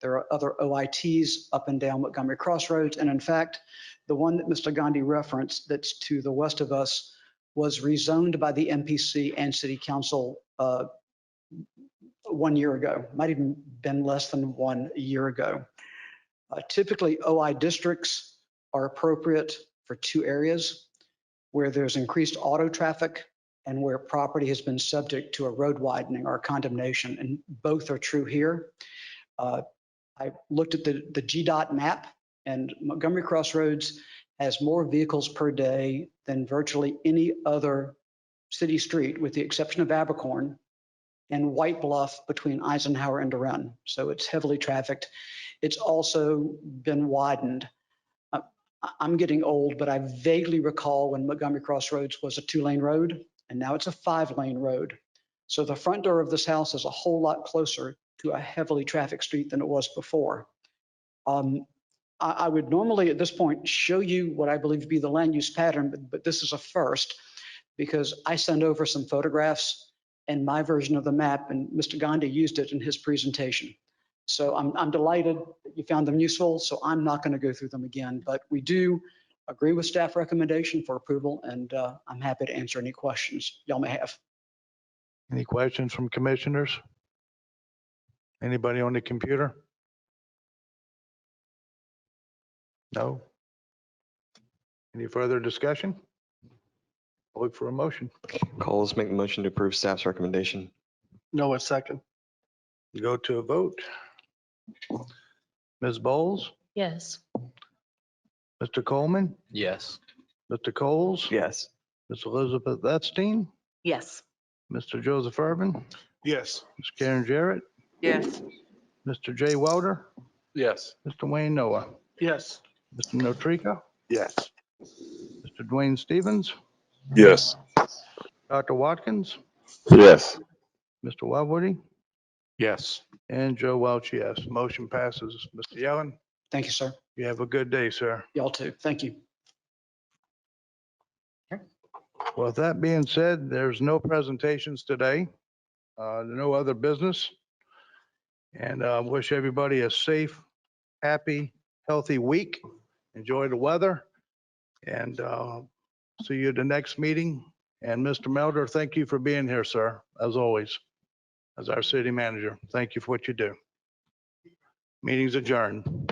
There are other OITs up and down Montgomery Crossroads. And in fact, the one that Mr. Gandhi referenced that's to the west of us was rezoned by the MPC and City Council 1 year ago, might even been less than 1 year ago. Typically, OI districts are appropriate for two areas: where there's increased auto traffic and where property has been subject to a road widening or condemnation, and both are true here. I looked at the GDOT map, and Montgomery Crossroads has more vehicles per day than virtually any other city street, with the exception of Abercorn and White Bluff between Eisenhower and Durant. So it's heavily trafficked. It's also been widened. I'm getting old, but I vaguely recall when Montgomery Crossroads was a 2-lane road, and now it's a 5-lane road. So the front door of this house is a whole lot closer to a heavily trafficked street than it was before. I would normally at this point show you what I believe to be the land use pattern, but this is a first because I sent over some photographs and my version of the map, and Mr. Gandhi used it in his presentation. So I'm delighted that you found them useful, so I'm not going to go through them again, but we do agree with staff recommendation for approval, and I'm happy to answer any questions y'all may have. Any questions from commissioners? Anybody on the computer? No? Any further discussion? I'll look for a motion. Coles, make the motion to approve staff's recommendation. No, a second. Go to a vote. Ms. Bowles? Yes. Mr. Coleman? Yes. Mr. Coles? Yes. Ms. Elizabeth Epstein? Yes. Mr. Joseph Urban? Yes. Ms. Karen Jarrett? Yes. Mr. Jay Welder? Yes. Mr. Wayne Noah? Yes. Mr. Notrico? Yes. Mr. Dwayne Stevens, Yes. Dr. Watkins, Yes. Mr. Wabwitty, Yes. and Joe Welch, yes. Motion passes. Mr. Yellen, Thank you, sir. you have a good day, sir. Y'all too. Thank you. Well, with that being said, there's no presentations today, no other business. And wish everybody a safe, happy, healthy week. Enjoy the weather and see you at the next meeting. And Mr. Melder, thank you for being here, sir, as always, as our city manager. Thank you for what you do. Meeting's adjourned.